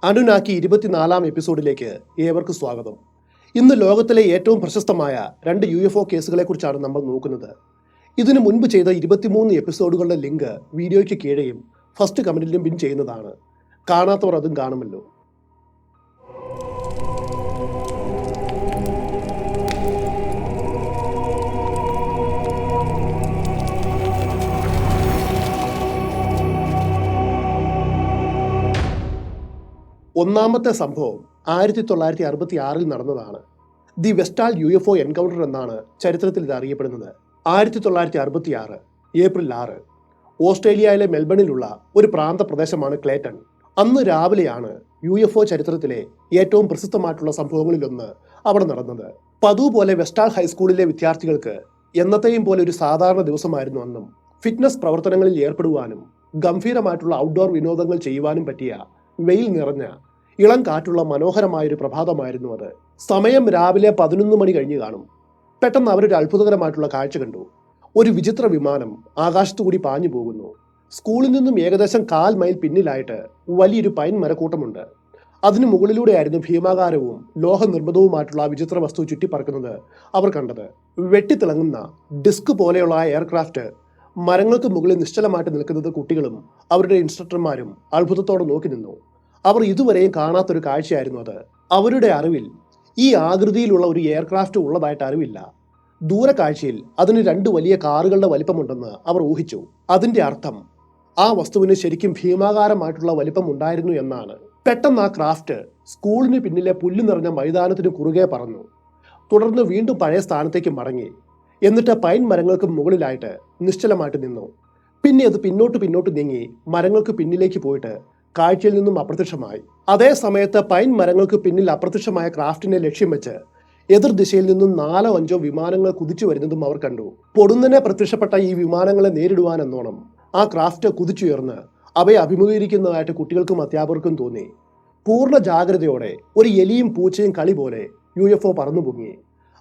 അനുനാക്കി 24-ാം എപ്പിസോഡിലേക്ക് ഏവർക്കും സ്വാഗതം. ഇന്ന് ലോകത്തിലെ ഏറ്റവും പ്രശസ്തമായ 2 UFO കേസുകളെക്കുറിച്ചാണ് നമ്മൾ നോക്കുന്നത്. ഇതിനു മുൻപ് ചെയ്ത 23 എപ്പിസോഡുകളുടെ ലിങ്ക് വീഡിയോയ്ക്ക് കീഴെയും ഫസ്റ്റ് കമന്റിലും പിൻ ചെയ്യുന്നതാണ്. കാണാത്തവർ അതും കാണുമല്ലോ. ഒന്നാമത്തെ സംഭവം 1966 നടന്നതാണ്. ദി വെസ്റ്റാൽ UFO എൻകൗണ്ടർ എന്നാണ് ചരിത്രത്തിൽ ഇത് അറിയപ്പെടുന്നത്. 1966 ഏപ്രിൽ 6 ഓസ്ട്രേലിയയിലെ മെൽബണിലുള്ള ഒരു പ്രാന്തപ്രദേശമാണ് ക്ലേറ്റൺ. അന്ന് രാവിലെയാണ് UFO ചരിത്രത്തിലെ ഏറ്റവും പ്രസിദ്ധമായിട്ടുള്ള സംഭവങ്ങളിലൊന്ന് അവിടെ നടന്നത്. പതിവ് പോലെ വെസ്റ്റാൽ ഹൈസ്കൂളിലെ വിദ്യാർത്ഥികൾക്ക് എന്നത്തെയും പോലെ ഒരു സാധാരണ ദിവസമായിരുന്നു അന്നും. ഫിറ്റ്നസ് പ്രവർത്തനങ്ങളിൽ ഏർപ്പെടുവാനും ഗംഭീരമായിട്ടുള്ള ഔട്ട്ഡോർ വിനോദങ്ങൾ ചെയ്യുവാനും പറ്റിയ വെയിൽ നിറഞ്ഞ ഇളം കാറ്റുള്ള മനോഹരമായൊരു പ്രഭാതമായിരുന്നു അത്. സമയം രാവിലെ 11 മണി കഴിഞ്ഞ് കാണും. പെട്ടെന്ന് അവരൊരു അത്ഭുതകരമായിട്ടുള്ള കാഴ്ച കണ്ടു. ഒരു വിചിത്ര വിമാനം ആകാശത്തുകൂടി പാഞ്ഞു പോകുന്നു. സ്കൂളിൽ നിന്നും ഏകദേശം 1/4 മൈൽ പിന്നിലായിട്ട് വലിയൊരു പൈൻ മരക്കൂട്ടമുണ്ട്. അതിനു മുകളിലൂടെയായിരുന്നു ഭീമാകാരവും ലോഹനിർമ്മിതവുമായിട്ടുള്ള ആ വിചിത്ര വസ്തു ചുറ്റിപ്പറക്കുന്നത് അവർ കണ്ടത്. വെട്ടിത്തിളങ്ങുന്ന ഡിസ്ക് പോലെയുള്ള ആ എയർക്രാഫ്റ്റ് മരങ്ങൾക്ക് മുകളിൽ നിശ്ചലമായിട്ട് നിൽക്കുന്നത് കുട്ടികളും അവരുടെ ഇൻസ്ട്രക്ടർമാരും അത്ഭുതത്തോടെ നോക്കി നിന്നു. അവർ ഇതുവരെയും കാണാത്തൊരു കാഴ്ചയായിരുന്നു അത്. അവരുടെ അറിവിൽ ഈ ആകൃതിയിലുള്ള ഒരു എയർക്രാഫ്റ്റ് ഉള്ളതായിട്ട് അറിവില്ല. ദൂരക്കാഴ്ചയിൽ അതിന് 2 വലിയ കാറുകളുടെ വലിപ്പമുണ്ടെന്ന് അവർ ഊഹിച്ചു. അതിന്റെ അർത്ഥം ആ വസ്തുവിന് ശരിക്കും ഭീമാകാരമായിട്ടുള്ള വലിപ്പം ഉണ്ടായിരുന്നു എന്നാണ്. പെട്ടെന്ന് ആ ക്രാഫ്റ്റ് സ്കൂളിന് പിന്നിലെ പുല്ല് നിറഞ്ഞ മൈതാനത്തിന് കുറുകെ പറന്നു. തുടർന്ന് വീണ്ടും പഴയ സ്ഥാനത്തേക്ക് മടങ്ങി. എന്നിട്ട് പൈൻ മരങ്ങൾക്ക് മുകളിലായിട്ട് നിശ്ചലമായിട്ട് നിന്നു. പിന്നെ അത് പിന്നോട്ട് നീങ്ങി മരങ്ങൾക്ക് പിന്നിലേക്ക് പോയിട്ട് കാഴ്ചയിൽ നിന്നും അപ്രത്യക്ഷമായി. അതേ സമയത്ത് പൈൻ മരങ്ങൾക്ക് പിന്നിൽ അപ്രത്യക്ഷമായ ക്രാഫ്റ്റിനെ ലക്ഷ്യം വെച്ച് എതിർദിശയിൽ നിന്നും 4-5 വിമാനങ്ങൾ കുതിച്ചു വരുന്നതും അവർ കണ്ടു. പൊടുന്നനെ പ്രത്യക്ഷപ്പെട്ട ഈ വിമാനങ്ങളെ നേരിടുവാനെന്നോണം ആ ക്രാഫ്റ്റ് കുതിച്ചുയർന്ന് അവയെ അഭിമുഖീകരിക്കുന്നതായിട്ട് കുട്ടികൾക്കും അധ്യാപകർക്കും തോന്നി. പൂർണ്ണ ജാഗ്രതയോടെ ഒരു എലിയും പൂച്ചയും കളി പോലെ UFO പറന്നു പൊങ്ങി.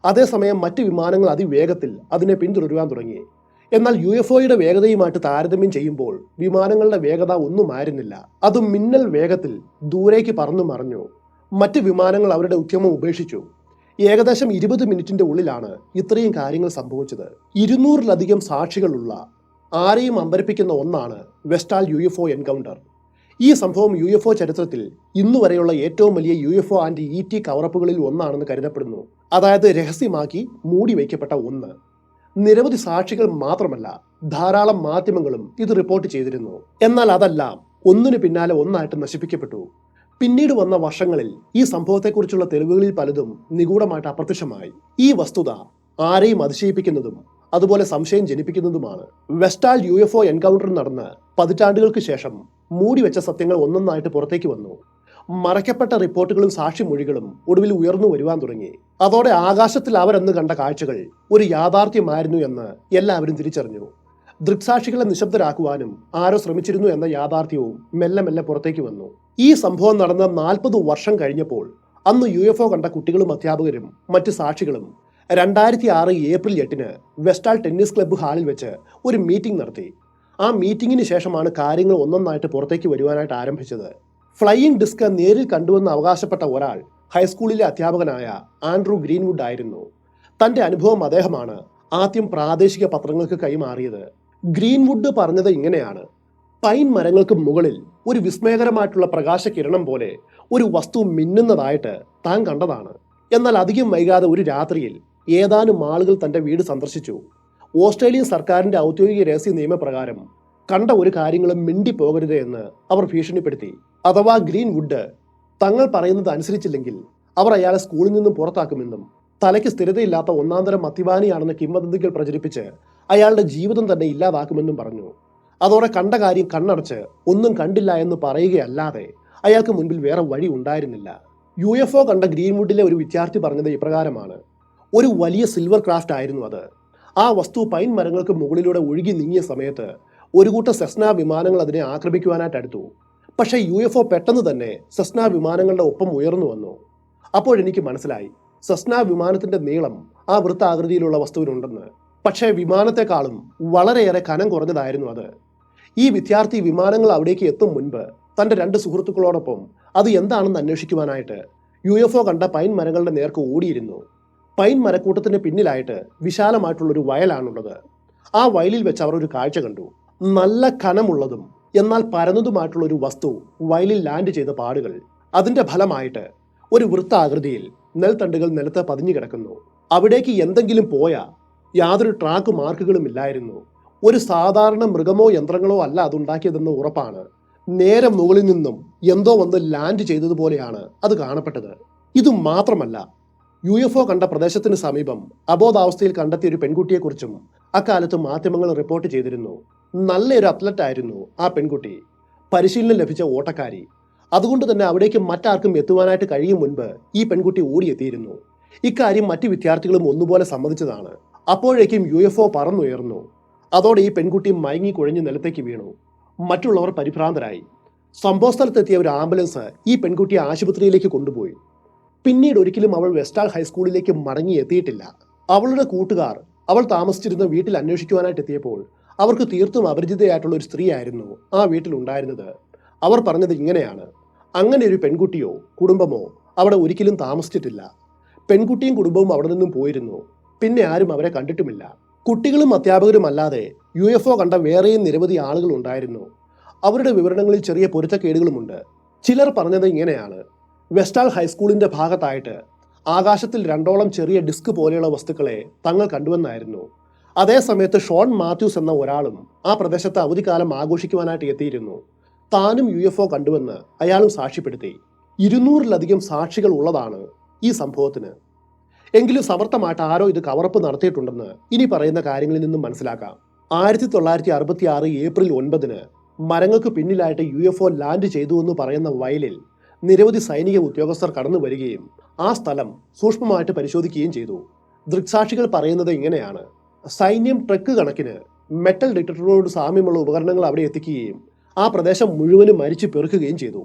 അതേസമയം മറ്റ് വിമാനങ്ങൾ അതിവേഗത്തിൽ അതിനെ പിന്തുടരുവാൻ തുടങ്ങി. എന്നാൽ UFOയുടെ വേഗതയുമായിട്ട് താരതമ്യം ചെയ്യുമ്പോൾ വിമാനങ്ങളുടെ വേഗത ഒന്നും ആയിരുന്നില്ല. അതും മിന്നൽ വേഗത്തിൽ ദൂരേക്ക് പറന്നു മറഞ്ഞു. മറ്റ് വിമാനങ്ങൾ അവരുടെ ഉദ്യമം ഉപേക്ഷിച്ചു. ഏകദേശം 20 മിനിറ്റിന്റെ ഉള്ളിലാണ് ഇത്രയും കാര്യങ്ങൾ സംഭവിച്ചത്. 200-ലധികം സാക്ഷികളുള്ള ആരെയും അമ്പരപ്പിക്കുന്ന ഒന്നാണ് വെസ്റ്റാൽ UFO എൻകൗണ്ടർ. ഈ സംഭവം UFO ചരിത്രത്തിൽ ഇന്നുവരെയുള്ള ഏറ്റവും വലിയ UFO ആൻഡ് ET കവറപ്പുകളിൽ ഒന്നാണെന്ന് കരുതപ്പെടുന്നു. അതായത് രഹസ്യമാക്കി മൂടി വയ്ക്കപ്പെട്ട ഒന്ന്. നിരവധി സാക്ഷികൾ മാത്രമല്ല, ധാരാളം മാധ്യമങ്ങളും ഇത് റിപ്പോർട്ട് ചെയ്തിരുന്നു. എന്നാൽ അതെല്ലാം ഒന്നിനു പിന്നാലെ ഒന്നായിട്ട് നശിപ്പിക്കപ്പെട്ടു. പിന്നീട് വന്ന വർഷങ്ങളിൽ ഈ സംഭവത്തെക്കുറിച്ചുള്ള തെളിവുകളിൽ പലതും നിഗൂഢമായിട്ട് അപ്രത്യക്ഷമായി. ഈ വസ്തുത ആരെയും അതിശയിപ്പിക്കുന്നതും അതുപോലെ സംശയം ജനിപ്പിക്കുന്നതുമാണ്. വെസ്റ്റാൽ UFO എൻകൗണ്ടർ നടന്ന് പതിറ്റാണ്ടുകൾക്ക് ശേഷം മൂടിവെച്ച സത്യങ്ങൾ ഒന്നൊന്നായിട്ട് പുറത്തേക്ക് വന്നു. മറയ്ക്കപ്പെട്ട റിപ്പോർട്ടുകളും സാക്ഷിമൊഴികളും ഒടുവിൽ ഉയർന്നു വരുവാൻ തുടങ്ങി. അതോടെ ആകാശത്തിൽ അവരെന്ന് കണ്ട കാഴ്ചകൾ ഒരു യാഥാർത്ഥ്യമായിരുന്നു എന്ന് എല്ലാവരും തിരിച്ചറിഞ്ഞു. ദൃക്സാക്ഷികളെ നിശബ്ദരാക്കുവാനും ആരോ ശ്രമിച്ചിരുന്നു എന്ന യാഥാർത്ഥ്യവും മെല്ലെ മെല്ലെ പുറത്തേക്ക് വന്നു. ഈ സംഭവം നടന്ന 40 വർഷം കഴിഞ്ഞപ്പോൾ അന്ന് UFO കണ്ട കുട്ടികളും അധ്യാപകരും മറ്റ് സാക്ഷികളും 2006 ഏപ്രിൽ 8 വെസ്റ്റാൽ ടെന്നീസ് ക്ലബ്ബ് ഹാളിൽ വെച്ച് ഒരു മീറ്റിംഗ് നടത്തി. ആ മീറ്റിംഗിന് ശേഷമാണ് കാര്യങ്ങൾ ഒന്നൊന്നായിട്ട് പുറത്തേക്ക് വരുവാനായിട്ട് ആരംഭിച്ചത്. ഫ്ലൈയിങ് ഡിസ്ക് നേരിൽ കണ്ടുവെന്ന് അവകാശപ്പെട്ട ഒരാൾ ഹൈസ്കൂളിലെ അധ്യാപകനായ ആൻഡ്രൂ ഗ്രീൻവുഡ് ആയിരുന്നു. തന്റെ അനുഭവം അദ്ദേഹമാണ് ആദ്യം പ്രാദേശിക പത്രങ്ങൾക്ക് കൈമാറിയത്. ഗ്രീൻവുഡ് പറഞ്ഞത് ഇങ്ങനെയാണ്: പൈൻ മരങ്ങൾക്ക് മുകളിൽ ഒരു വിസ്മയകരമായിട്ടുള്ള പ്രകാശകിരണം പോലെ ഒരു വസ്തു മിന്നുന്നതായിട്ട് താൻ കണ്ടതാണ്. എന്നാൽ അധികം വൈകാതെ ഒരു രാത്രിയിൽ ഏതാനും ആളുകൾ തന്റെ വീട് സന്ദർശിച്ചു. ഓസ്ട്രേലിയൻ സർക്കാരിന്റെ ഔദ്യോഗിക രഹസ്യ നിയമപ്രകാരം കണ്ട ഒരു കാര്യങ്ങളും മിണ്ടിപ്പോകരുത് എന്ന് അവർ ഭീഷണിപ്പെടുത്തി. അഥവാ ഗ്രീൻവുഡ് തങ്ങൾ പറയുന്നത് അനുസരിച്ചില്ലെങ്കിൽ അവർ അയാളെ സ്കൂളിൽ നിന്നും പുറത്താക്കുമെന്നും തലയ്ക്ക് സ്ഥിരതയില്ലാത്ത ഒന്നാന്തരം മദ്യപാനിയാണെന്ന് കിംവദന്തികൾ പ്രചരിപ്പിച്ച് അയാളുടെ ജീവിതം തന്നെ ഇല്ലാതാക്കുമെന്നും പറഞ്ഞു. അതോടെ കണ്ട കാര്യം കണ്ണടച്ച് ഒന്നും കണ്ടില്ല എന്ന് പറയുകയല്ലാതെ അയാൾക്ക് മുൻപിൽ വേറെ വഴി ഉണ്ടായിരുന്നില്ല. UFO കണ്ട ഗ്രീൻവുഡിലെ ഒരു വിദ്യാർത്ഥി പറഞ്ഞത് ഇപ്രകാരമാണ്: ഒരു വലിയ സിൽവർ ക്രാഫ്റ്റ് ആയിരുന്നു അത്. ആ വസ്തു പൈൻ മരങ്ങൾക്ക് മുകളിലൂടെ ഒഴുകി നീങ്ങിയ സമയത്ത് ഒരു കൂട്ടം സെസ്ന വിമാനങ്ങൾ അതിനെ ആക്രമിക്കുവാനായിട്ട് അടുത്തു. പക്ഷേ UFO പെട്ടെന്ന് തന്നെ സെസ്ന വിമാനങ്ങളുടെ ഒപ്പം ഉയർന്നു വന്നു. അപ്പോഴെനിക്ക് മനസ്സിലായി, സെസ്ന വിമാനത്തിന്റെ നീളം ആ വൃത്താകൃതിയിലുള്ള വസ്തുവിനുണ്ടെന്ന്. പക്ഷേ വിമാനത്തെക്കാളും വളരെയേറെ കനം കുറഞ്ഞതായിരുന്നു അത്. ഈ വിദ്യാർത്ഥി വിമാനങ്ങൾ അവിടേക്ക് എത്തും മുൻപ് തൻ്റെ 2 സുഹൃത്തുക്കളോടൊപ്പം അത് എന്താണെന്ന് അന്വേഷിക്കുവാനായിട്ട് UFO കണ്ട പൈൻ മരങ്ങളുടെ നേർക്ക് ഓടിയിരുന്നു. പൈൻ മരക്കൂട്ടത്തിന് പിന്നിലായിട്ട് വിശാലമായിട്ടുള്ളൊരു വയലാണുള്ളത്. ആ വയലിൽ വെച്ച് അവർ ഒരു കാഴ്ച കണ്ടു. നല്ല കനമുള്ളതും എന്നാൽ പരന്നതുമായിട്ടുള്ള ഒരു വസ്തു വയലിൽ ലാൻഡ് ചെയ്ത പാടുകൾ. അതിന്റെ ഫലമായിട്ട് ഒരു വൃത്താകൃതിയിൽ നെൽത്തണ്ടുകൾ നിലത്ത് പതിഞ്ഞു കിടക്കുന്നു. അവിടേക്ക് എന്തെങ്കിലും പോയാ യാതൊരു ട്രാക്ക് മാർക്കുകളും ഇല്ലായിരുന്നു. ഒരു സാധാരണ മൃഗമോ യന്ത്രങ്ങളോ അല്ല അതുണ്ടാക്കിയതെന്ന് ഉറപ്പാണ്. നേരെ മുകളിൽ നിന്നും എന്തോ വന്ന് ലാൻഡ് ചെയ്തതുപോലെയാണ് അത് കാണപ്പെട്ടത്. ഇത് മാത്രമല്ല, UFO കണ്ട പ്രദേശത്തിന് സമീപം അബോധാവസ്ഥയിൽ കണ്ടെത്തിയ ഒരു പെൺകുട്ടിയെക്കുറിച്ചും അക്കാലത്ത് മാധ്യമങ്ങൾ റിപ്പോർട്ട് ചെയ്തിരുന്നു. നല്ലൊരു അത്ലറ്റായിരുന്നു ആ പെൺകുട്ടി, പരിശീലനം ലഭിച്ച ഓട്ടക്കാരി. അതുകൊണ്ട് തന്നെ അവിടേക്ക് മറ്റാർക്കും എത്തുവാനായിട്ട് കഴിയും മുൻപ് ഈ പെൺകുട്ടി ഓടിയെത്തിയിരുന്നു. ഇക്കാര്യം മറ്റു വിദ്യാർത്ഥികളും ഒന്നുപോലെ സമ്മതിച്ചതാണ്. അപ്പോഴേക്കും UFO പറന്നുയർന്നു. അതോടെ ഈ പെൺകുട്ടി മയങ്ങി കുഴഞ്ഞ് നിലത്തേക്ക് വീണു. മറ്റുള്ളവർ പരിഭ്രാന്തരായി. സംഭവസ്ഥലത്തെത്തിയ ഒരു ആംബുലൻസ് ഈ പെൺകുട്ടിയെ ആശുപത്രിയിലേക്ക് കൊണ്ടുപോയി. പിന്നീട് ഒരിക്കലും അവൾ വെസ്റ്റാൾ ഹൈസ്കൂളിലേക്ക് മടങ്ങി എത്തിയിട്ടില്ല. അവളുടെ കൂട്ടുകാർ അവൾ താമസിച്ചിരുന്ന വീട്ടിൽ അന്വേഷിക്കുവാനായിട്ട് എത്തിയപ്പോൾ അവർക്ക് തീർത്തും അപരിചിതയായിട്ടുള്ള ഒരു സ്ത്രീ ആയിരുന്നു ആ വീട്ടിൽ ഉണ്ടായിരുന്നത്. അവർ പറഞ്ഞത് ഇങ്ങനെയാണ്: അങ്ങനെ ഒരു പെൺകുട്ടിയോ കുടുംബമോ അവിടെ ഒരിക്കലും താമസിച്ചിട്ടില്ല. പെൺകുട്ടിയും കുടുംബവും അവിടെ നിന്നും പോയിരുന്നു. പിന്നെ ആരും അവരെ കണ്ടിട്ടുമില്ല. കുട്ടികളും അധ്യാപകരും അല്ലാതെ UFO കണ്ട വേറെയും നിരവധി ആളുകൾ ഉണ്ടായിരുന്നു. അവരുടെ വിവരണങ്ങളിൽ ചെറിയ പൊരുത്തക്കേടുകളുമുണ്ട്. ചിലർ പറഞ്ഞത് ഇങ്ങനെയാണ്: വെസ്റ്റാൾ ഹൈസ്കൂളിന്റെ ഭാഗത്തായിട്ട് ആകാശത്തിൽ 2ഓളം ചെറിയ ഡിസ്ക് പോലെയുള്ള വസ്തുക്കളെ തങ്ങൾ കണ്ടുവെന്നായിരുന്നു. അതേസമയത്ത് ഷോൺ മാത്യൂസ് എന്ന ഒരാളും ആ പ്രദേശത്ത് അവധിക്കാലം ആഘോഷിക്കുവാനായിട്ട് എത്തിയിരുന്നു. താനും UFO കണ്ടുവെന്ന് അയാളും സാക്ഷ്യപ്പെടുത്തി. 200-ലധികം സാക്ഷികൾ ഉള്ളതാണ് ഈ സംഭവത്തിന്. എങ്കിലും സമർത്ഥമായിട്ട് ആരോ ഇത് കവറപ്പ് നടത്തിയിട്ടുണ്ടെന്ന് ഇനി പറയുന്ന കാര്യങ്ങളിൽ നിന്നും മനസ്സിലാക്കാം. 1966 ഏപ്രിൽ 9 മരങ്ങൾക്ക് പിന്നിലായിട്ട് UFO ലാൻഡ് ചെയ്തു എന്ന് പറയുന്ന വയലിൽ നിരവധി സൈനിക ഉദ്യോഗസ്ഥർ കടന്നു വരികയും ആ സ്ഥലം സൂക്ഷ്മമായിട്ട് പരിശോധിക്കുകയും ചെയ്തു. ദൃക്സാക്ഷികൾ പറയുന്നത് ഇങ്ങനെയാണ്: സൈന്യം ട്രക്ക് കണക്കിന് മെറ്റൽ ഡിറ്റക്ടറോട് സാമ്യമുള്ള ഉപകരണങ്ങൾ അവിടെ എത്തിക്കുകയും ആ പ്രദേശം മുഴുവനും മരിച്ചു പെറുക്കുകയും ചെയ്തു.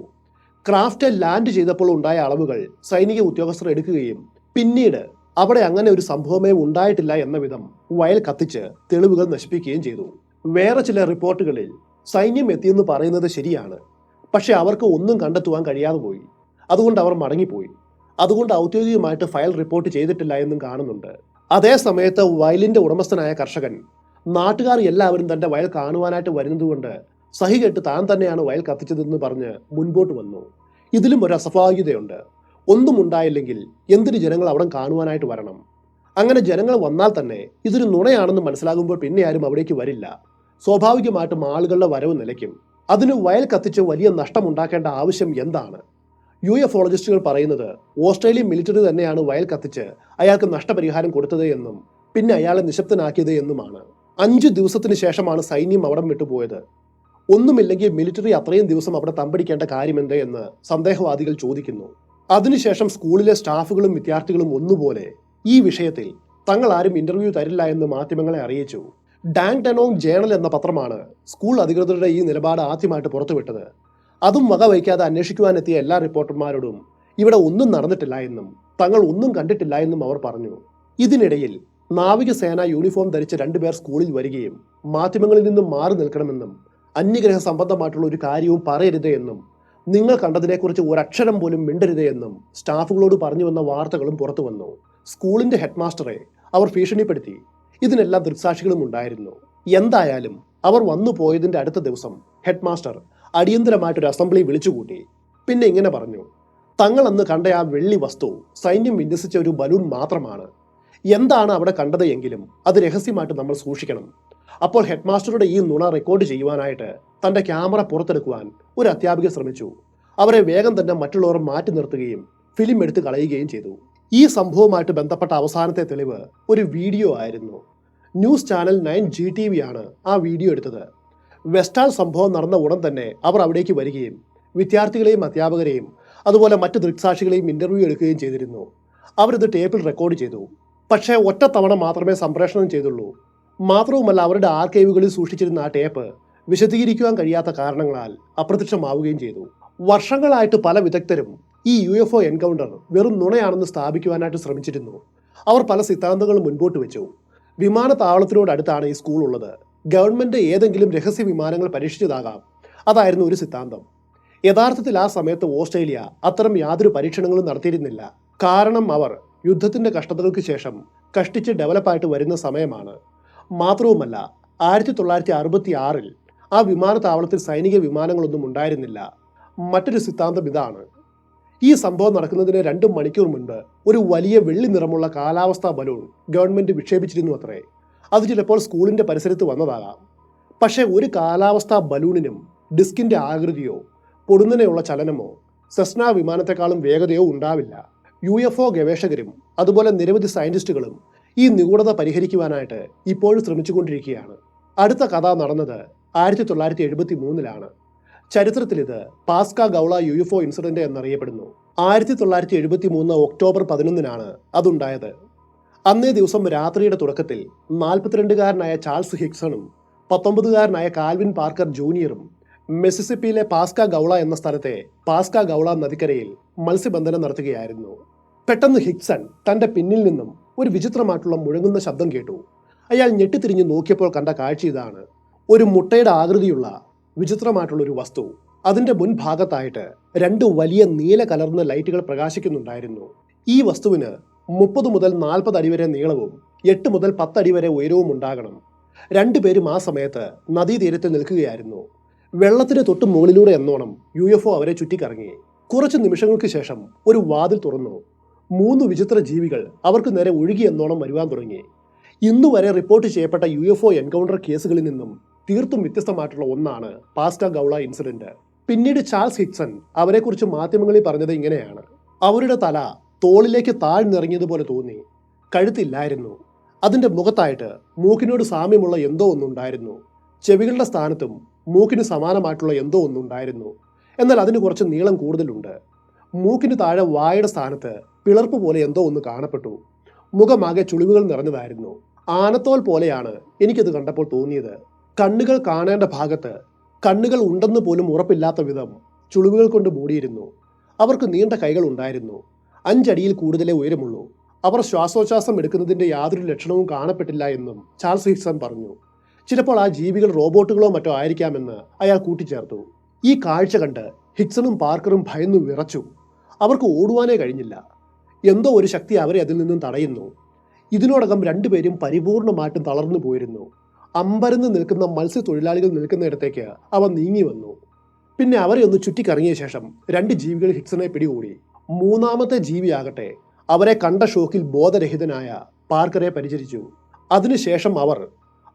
ക്രാഫ്റ്റ് ലാൻഡ് ചെയ്തപ്പോൾ ഉണ്ടായ അളവുകൾ സൈനിക ഉദ്യോഗസ്ഥർ എടുക്കുകയും പിന്നീട് അവിടെ അങ്ങനെ ഒരു സംഭവമേ ഉണ്ടായിട്ടില്ല എന്ന വിധം വയൽ കത്തിച്ച് തെളിവുകൾ നശിപ്പിക്കുകയും ചെയ്തു. വേറെ ചില റിപ്പോർട്ടുകളിൽ സൈന്യം എത്തിയെന്ന് പറയുന്നത് ശരിയാണ്. പക്ഷെ അവർക്ക് ഒന്നും കണ്ടെത്തുവാൻ കഴിയാതെ പോയി. അതുകൊണ്ട് അവർ മടങ്ങിപ്പോയി. അതുകൊണ്ട് ഔദ്യോഗികമായിട്ട് ഫയൽ റിപ്പോർട്ട് ചെയ്തിട്ടില്ല എന്നും കാണുന്നുണ്ട്. അതേ സമയത്ത് വയലിന്റെ ഉടമസ്ഥനായ കർഷകൻ നാട്ടുകാർ എല്ലാവരും തന്റെ വയൽ കാണുവാനായിട്ട് വരുന്നതുകൊണ്ട് സഹികെട്ട് താൻ തന്നെയാണ് വയൽ കത്തിച്ചതെന്ന് പറഞ്ഞ് മുൻപോട്ട് വന്നു. ഇതിലും ഒരു അസ്വാഭാവികതയുണ്ട്. ഒന്നും ഉണ്ടായില്ലെങ്കിൽ എന്തിന് ജനങ്ങൾ അവിടെ കാണുവാനായിട്ട് വരണം? അങ്ങനെ ജനങ്ങൾ വന്നാൽ തന്നെ ഇതൊരു നുണയാണെന്ന് മനസ്സിലാകുമ്പോൾ പിന്നെ ആരും അവിടേക്ക് വരില്ല. സ്വാഭാവികമായിട്ടും ആളുകളുടെ വരവ് നിലയ്ക്കും. അതിന് വയൽ കത്തിച്ച് വലിയ നഷ്ടമുണ്ടാക്കേണ്ട ആവശ്യം എന്താണ്? UFOളജിസ്റ്റുകൾ പറയുന്നത് ഓസ്ട്രേലിയൻ മിലിറ്ററി തന്നെയാണ് വയൽ കത്തിച്ച് അയാൾക്ക് നഷ്ടപരിഹാരം കൊടുത്തത് എന്നും പിന്നെ അയാളെ നിശബ്ദനാക്കിയത് എന്നുമാണ്. 5 ദിവസത്തിന് ശേഷമാണ് സൈന്യം അവിടം വിട്ടുപോയത്. ഒന്നുമില്ലെങ്കിൽ മിലിറ്ററി അത്രയും ദിവസം അവിടെ തമ്പടിക്കേണ്ട കാര്യമെന്ത് എന്ന് സന്ദേഹവാദികൾ ചോദിക്കുന്നു. അതിനുശേഷം സ്കൂളിലെ സ്റ്റാഫുകളും വിദ്യാർത്ഥികളും ഒന്നുപോലെ ഈ വിഷയത്തിൽ തങ്ങൾ ആരും ഇന്റർവ്യൂ തരില്ല എന്ന് മാധ്യമങ്ങളെ അറിയിച്ചു. ഡാങ് ടെനോങ് ജേണൽ എന്ന പത്രമാണ് സ്കൂൾ അധികൃതരുടെ ഈ നിലപാട് ആദ്യമായിട്ട് പുറത്തുവിട്ടത്. അതും വകവയ്ക്കാതെ അന്വേഷിക്കുവാനെത്തിയ എല്ലാ റിപ്പോർട്ടർമാരോടും ഇവിടെ ഒന്നും നടന്നിട്ടില്ല എന്നും തങ്ങൾ ഒന്നും കണ്ടിട്ടില്ല എന്നും അവർ പറഞ്ഞു. ഇതിനിടയിൽ നാവികസേന യൂണിഫോം ധരിച്ച 2 പേർ സ്കൂളിൽ വരികയും മാധ്യമങ്ങളിൽ നിന്നും മാറി നിൽക്കണമെന്നും അന്യഗ്രഹ സംബന്ധമായിട്ടുള്ള ഒരു കാര്യവും പറയരുത് എന്നും നിങ്ങൾ കണ്ടതിനെക്കുറിച്ച് ഒരക്ഷരം പോലും മിണ്ടരുത് എന്നും സ്റ്റാഫുകളോട് പറഞ്ഞുവെന്ന വാർത്തകളും പുറത്തു വന്നു. സ്കൂളിന്റെ ഹെഡ്മാസ്റ്ററെ അവർ ഭീഷണിപ്പെടുത്തി. ഇതിനെല്ലാം ദൃക്സാക്ഷികളും ഉണ്ടായിരുന്നു. എന്തായാലും അവർ വന്നു പോയതിന്റെ അടുത്ത ദിവസം ഹെഡ്മാസ്റ്റർ അടിയന്തരമായിട്ടൊരു അസംബ്ലി വിളിച്ചുകൂട്ടി. പിന്നെ ഇങ്ങനെ പറഞ്ഞു: തങ്ങൾ അന്ന് കണ്ട ആ വെള്ളി വസ്തു സൈന്യം വിന്യസിച്ച ഒരു ബലൂൺ മാത്രമാണ്. എന്താണ് അവിടെ കണ്ടത് എങ്കിലും അത് രഹസ്യമായിട്ട് നമ്മൾ സൂക്ഷിക്കണം. അപ്പോൾ ഹെഡ്മാസ്റ്ററുടെ ഈ നുണ റെക്കോർഡ് ചെയ്യുവാനായിട്ട് തന്റെ ക്യാമറ പുറത്തെടുക്കുവാൻ ഒരു അധ്യാപിക ശ്രമിച്ചു. അവരെ വേഗം തന്നെ മറ്റുള്ളവർ മാറ്റി നിർത്തുകയും ഫിലിം എടുത്ത് കളയുകയും ചെയ്തു. ഈ സംഭവവുമായിട്ട് ബന്ധപ്പെട്ട അവസാനത്തെ തെളിവ് ഒരു വീഡിയോ ആയിരുന്നു. ന്യൂസ് ചാനൽ 9 GTV ആണ് ആ വീഡിയോ എടുത്തത്. വെസ്റ്റാൾ സംഭവം നടന്ന ഉടൻ തന്നെ അവർ അവിടേക്ക് വരികയും വിദ്യാർത്ഥികളെയും അധ്യാപകരെയും അതുപോലെ മറ്റ് ദൃക്സാക്ഷികളെയും ഇന്റർവ്യൂ എടുക്കുകയും ചെയ്തിരുന്നു. അവരിത് ടേപ്പിൽ റെക്കോർഡ് ചെയ്തു. പക്ഷേ ഒറ്റത്തവണ മാത്രമേ സംപ്രേഷണം ചെയ്തുള്ളൂ. മാത്രവുമല്ല അവരുടെ ആർക്കൈവുകളിൽ സൂക്ഷിച്ചിരുന്ന ആ ടേപ്പ് വിശദീകരിക്കുവാൻ കഴിയാത്ത കാരണങ്ങളാൽ അപ്രത്യക്ഷമാവുകയും ചെയ്തു. വർഷങ്ങളായിട്ട് പല വിദഗ്ധരും ഈ UFO എൻകൗണ്ടർ വെറും നുണയാണെന്ന് സ്ഥാപിക്കുവാനായിട്ട് ശ്രമിച്ചിരുന്നു. അവർ പല സിദ്ധാന്തങ്ങളും മുൻപോട്ട് വെച്ചു. വിമാനത്താവളത്തിനോടടുത്താണ് ഈ സ്കൂൾ ഉള്ളത്. ഗവൺമെന്റ് ഏതെങ്കിലും രഹസ്യ വിമാനങ്ങൾ പരീക്ഷിച്ചതാകാം. അതായിരുന്നു ഒരു സിദ്ധാന്തം. യഥാർത്ഥത്തിൽ ആ സമയത്ത് ഓസ്ട്രേലിയ അത്തരം യാതൊരു പരീക്ഷണങ്ങളും നടത്തിയിരുന്നില്ല. കാരണം അവർ യുദ്ധത്തിന്റെ കഷ്ടതകൾക്ക് ശേഷം കഷ്ടിച്ച് ഡെവലപ്പായിട്ട് വരുന്ന സമയമാണ്. മാത്രവുമല്ല, 1966 ആ വിമാനത്താവളത്തിൽ സൈനിക വിമാനങ്ങളൊന്നും ഉണ്ടായിരുന്നില്ല. മറ്റൊരു സിദ്ധാന്തം ഇതാണ്: ഈ സംഭവം നടക്കുന്നതിന് 2 മണിക്കൂർ മുൻപ് ഒരു വലിയ വെള്ളി നിറമുള്ള കാലാവസ്ഥാ ബലൂൺ ഗവൺമെന്റ് വിക്ഷേപിച്ചിരുന്നു അത്രേ. അത് ചിലപ്പോൾ സ്കൂളിന്റെ പരിസരത്ത് വന്നതാകാം. പക്ഷേ ഒരു കാലാവസ്ഥാ ബലൂണിനും ഡിസ്കിന്റെ ആകൃതിയോ പൊടുന്നനെയുള്ള ചലനമോ സെസ്ന വിമാനത്തെക്കാളും വേഗതയോ ഉണ്ടാവില്ല. UFO ഗവേഷകരും അതുപോലെ നിരവധി സയന്റിസ്റ്റുകളും ഈ നിഗൂഢത പരിഹരിക്കുവാനായിട്ട് ഇപ്പോഴും ശ്രമിച്ചുകൊണ്ടിരിക്കുകയാണ്. അടുത്ത കഥ നടന്നത് 1973 ചരിത്രത്തിൽ ഇത് പാസ്ക ഗൗള UFO ഇൻസിഡന്റ് എന്നറിയപ്പെടുന്നു. 1973 ഒക്ടോബർ 11 അതുണ്ടായത്. അന്നേ ദിവസം രാത്രിയുടെ തുടക്കത്തിൽ 42-കാരനായ Charles ഹിക്സണും 19-കാരനായ Calvin Parker ജൂനിയറും മിസിസിപ്പിയിലെ Pascha Gaula എന്ന സ്ഥലത്തെ പാസ്ക ഗൗള നദിക്കരയിൽ മത്സ്യബന്ധനം നടത്തുകയായിരുന്നു. പെട്ടെന്ന് ഹിക്സൺ തന്റെ പിന്നിൽ നിന്നും ഒരു വിചിത്രമായിട്ടുള്ള മുഴങ്ങുന്ന ശബ്ദം കേട്ടു. അയാൾ ഞെട്ടിത്തിരിഞ്ഞു നോക്കിയപ്പോൾ കണ്ട കാഴ്ച ഇതാണ്: ഒരു മുട്ടയുടെ ആകൃതിയുള്ള വിചിത്രമായിട്ടുള്ള ഒരു വസ്തു. അതിന്റെ മുൻഭാഗത്തായിട്ട് 2 വലിയ നീല കലർന്ന ലൈറ്റുകൾ പ്രകാശിക്കുന്നുണ്ടായിരുന്നു. ഈ വസ്തുവിന് 30 മുതൽ 40 അടി വരെ നീളവും 8 മുതൽ 10 അടി വരെ ഉയരവും ഉണ്ടാകണം. 2 പേരും ആ സമയത്ത് നദീതീരത്ത് നിൽക്കുകയായിരുന്നു. വെള്ളത്തിന് തൊട്ട് മുകളിലൂടെ എന്നോണം UFO അവരെ ചുറ്റിക്കറങ്ങി. കുറച്ച് നിമിഷങ്ങൾക്ക് ശേഷം ഒരു വാതിൽ തുറന്നു. 3 വിചിത്ര ജീവികൾ അവർക്ക് നേരെ ഒഴുകി എന്നോണം വരുവാൻ തുടങ്ങി. ഇന്നുവരെ റിപ്പോർട്ട് ചെയ്യപ്പെട്ട UFO എൻകൗണ്ടർ കേസുകളിൽ നിന്നും തീർത്തും വ്യത്യസ്തമായിട്ടുള്ള ഒന്നാണ് പാസ്ക ഗൗള ഇൻസിഡന്റ്. പിന്നീട് ചാൾസ് ഹിക്സൺ അവരെക്കുറിച്ച് മാധ്യമങ്ങളിൽ പറഞ്ഞത് ഇങ്ങനെയാണ്: അവരുടെ തല തോളിലേക്ക് താഴ്ന്നിറങ്ങിയതുപോലെ തോന്നി. കഴുത്തില്ലായിരുന്നു. അതിന്റെ മുഖത്തായിട്ട് മൂക്കിനോട് സാമ്യമുള്ള എന്തോ ഒന്നുണ്ടായിരുന്നു. ചെവികളുടെ സ്ഥാനത്തും മൂക്കിന് സമാനമായിട്ടുള്ള എന്തോ ഒന്നുണ്ടായിരുന്നു. എന്നാൽ അതിന് കുറച്ച് നീളം കൂടുതലുണ്ട്. മൂക്കിന് താഴെ വായുടെ സ്ഥാനത്ത് പിളർപ്പ് പോലെ എന്തോ ഒന്ന് കാണപ്പെട്ടു. മുഖമാകെ ചുളിവുകൾ നിറഞ്ഞതായിരുന്നു. ആനത്തോൽ പോലെയാണ് എനിക്കത് കണ്ടപ്പോൾ തോന്നിയത്. കണ്ണുകൾ കാണേണ്ട ഭാഗത്ത് കണ്ണുകൾ ഉണ്ടെന്ന് പോലും ഉറപ്പില്ലാത്ത വിധം ചുളിവുകൾ കൊണ്ട് മൂടിയിരുന്നു. അവർക്ക് നീണ്ട കൈകൾ ഉണ്ടായിരുന്നു. 5 അടിയിൽ കൂടുതലേ ഉയരമുള്ളൂ. അവർ ശ്വാസോച്ഛ്വാസം എടുക്കുന്നതിന്റെ യാതൊരു ലക്ഷണവും കാണപ്പെട്ടില്ല എന്നും ചാൾസ് ഹിക്സൺ പറഞ്ഞു. ചിലപ്പോൾ ആ ജീവികൾ റോബോട്ടുകളോ മറ്റോ ആയിരിക്കാമെന്ന് അയാൾ കൂട്ടിച്ചേർത്തു. ഈ കാഴ്ച കണ്ട് ഹിക്സണും പാർക്കറും ഭയന്നു വിറച്ചു. അവർക്ക് ഓടുവാനേ കഴിഞ്ഞില്ല. എന്തോ ഒരു ശക്തി അവരെ അതിൽ നിന്നും തടയുന്നു. ഇതിനോടകം 2 പേരും പരിപൂർണമായിട്ടും തളർന്നു പോയിരുന്നു. അമ്പരന്ന് നിൽക്കുന്ന മത്സ്യത്തൊഴിലാളികൾ നിൽക്കുന്നിടത്തേക്ക് അവ നീങ്ങി വന്നു. പിന്നെ അവരെ ഒന്ന് ചുറ്റിക്കറങ്ങിയ ശേഷം 2 ജീവികൾ ഹിക്സണെ പിടികൂടി. 3-ാമത്തെ ജീവിയാകട്ടെ അവരെ കണ്ട ഷോക്കിൽ ബോധരഹിതനായ പാർക്കറെ പരിചരിച്ചു. അതിനുശേഷം അവർ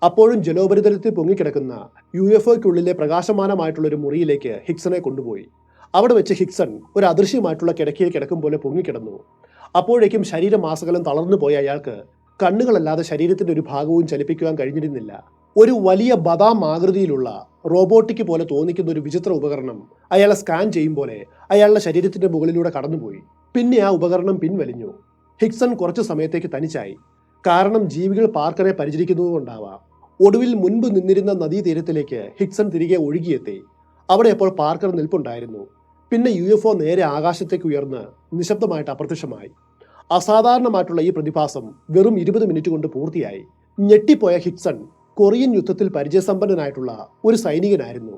അപ്പോഴും ജലോപരിതലത്തിൽ പൊങ്ങിക്കിടക്കുന്ന UFOയ്ക്കുള്ളിലെ പ്രകാശമാനമായിട്ടുള്ള ഒരു മുറിയിലേക്ക് ഹിക്സണെ കൊണ്ടുപോയി. അവിടെ വെച്ച് ഹിക്സൺ ഒരു അദൃശ്യമായിട്ടുള്ള കിടക്കയിൽ കിടക്കും പോലെ പൊങ്ങിക്കിടന്നു. അപ്പോഴേക്കും ശരീരമാസകലം തളർന്നു പോയ അയാൾക്ക് കണ്ണുകളല്ലാതെ ശരീരത്തിന്റെ ഒരു ഭാഗവും ചലിപ്പിക്കുവാൻ കഴിഞ്ഞിരുന്നില്ല. ഒരു വലിയ ബദാം ആകൃതിയിലുള്ള റോബോട്ടിക് പോലെ തോന്നിക്കുന്ന ഒരു വിചിത്ര ഉപകരണം അയാളെ സ്കാൻ ചെയ്യും പോലെ അയാളുടെ ശരീരത്തിന്റെ മുകളിലൂടെ കടന്നുപോയി. പിന്നെ ആ ഉപകരണം പിൻവലിഞ്ഞു. ഹിക്സൺ കുറച്ചു സമയത്തേക്ക് തനിച്ചായി. കാരണം ജീവികൾ പാർക്കറെ പരിചരിക്കുന്നതുകൊണ്ടാവാം. ഒടുവിൽ മുൻപ് നിന്നിരുന്ന നദീതീരത്തിലേക്ക് ഹിക്സൺ തിരികെ ഒഴുകിയെത്തി. അവിടെ അപ്പോൾ പാർക്കർ നിൽപ്പുണ്ടായിരുന്നു. പിന്നെ UFO നേരെ ആകാശത്തേക്ക് ഉയർന്ന് നിശബ്ദമായിട്ട് അപ്രത്യക്ഷമായി. അസാധാരണമായിട്ടുള്ള ഈ പ്രതിഭാസം വെറും 20 മിനിറ്റ് കൊണ്ട് പൂർത്തിയായി. ഞെട്ടിപ്പോയ ഹിക്സൺ കൊറിയൻ യുദ്ധത്തിൽ പരിചയസമ്പന്നനായിട്ടുള്ള ഒരു സൈനികനായിരുന്നു.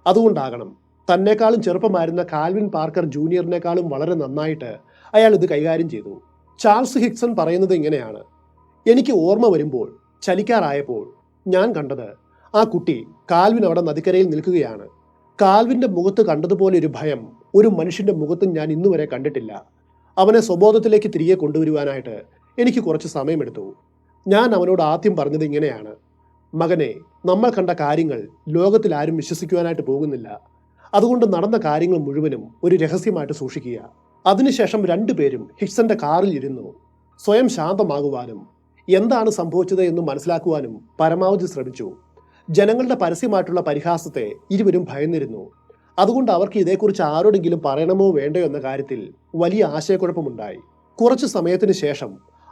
അതുകൊണ്ടാകണം തന്നെക്കാളും ചെറുപ്പമായിരുന്ന കാൽവിൻ പാർക്കർ ജൂനിയറിനേക്കാളും വളരെ നന്നായിട്ട് അയാൾ ഇത് കൈകാര്യം ചെയ്തു. ചാൾസ് ഹിക്സൺ പറയുന്നത് ഇങ്ങനെയാണ്: എനിക്ക് ഓർമ്മ വരുമ്പോൾ, ചലിക്കാറായപ്പോൾ ഞാൻ കണ്ടത് ആ കുട്ടി കാൽവിൻ അവിടെ നദിക്കരയിൽ നിൽക്കുകയാണ്. കാൽവിൻ്റെ മുഖത്ത് കണ്ടതുപോലെ ഒരു ഭയം ഒരു മനുഷ്യന്റെ മുഖത്തും ഞാൻ ഇന്നുവരെ കണ്ടിട്ടില്ല. അവനെ സ്വബോധത്തിലേക്ക് തിരികെ കൊണ്ടുവരുവാനായിട്ട് എനിക്ക് കുറച്ച് സമയമെടുത്തു. ഞാൻ അവനോട് ആദ്യം പറഞ്ഞത് ഇങ്ങനെയാണ്: മകനെ, നമ്മൾ കണ്ട കാര്യങ്ങൾ ലോകത്തിൽ ആരും വിശ്വസിക്കുവാനായിട്ട് പോകുന്നില്ല. അതുകൊണ്ട് നടന്ന കാര്യങ്ങൾ മുഴുവനും ഒരു രഹസ്യമായിട്ട് സൂക്ഷിക്കുക. അതിനുശേഷം 2 പേരും ഹിക്സന്റെ കാറിൽ ഇരുന്നു. സ്വയം ശാന്തമാകുവാനും എന്താണ് സംഭവിച്ചത് എന്ന് മനസ്സിലാക്കുവാനും പരമാവധി ശ്രമിച്ചു. ജനങ്ങളുടെ പരസ്യമായിട്ടുള്ള പരിഹാസത്തെ ഇരുവരും ഭയന്നിരുന്നു. അതുകൊണ്ട് അവർക്ക് ഇതേക്കുറിച്ച് ആരോടെങ്കിലും പറയണമോ വേണ്ടയോ എന്ന കാര്യത്തിൽ വലിയ ആശയക്കുഴപ്പമുണ്ടായി. കുറച്ചു സമയത്തിന് ശേഷം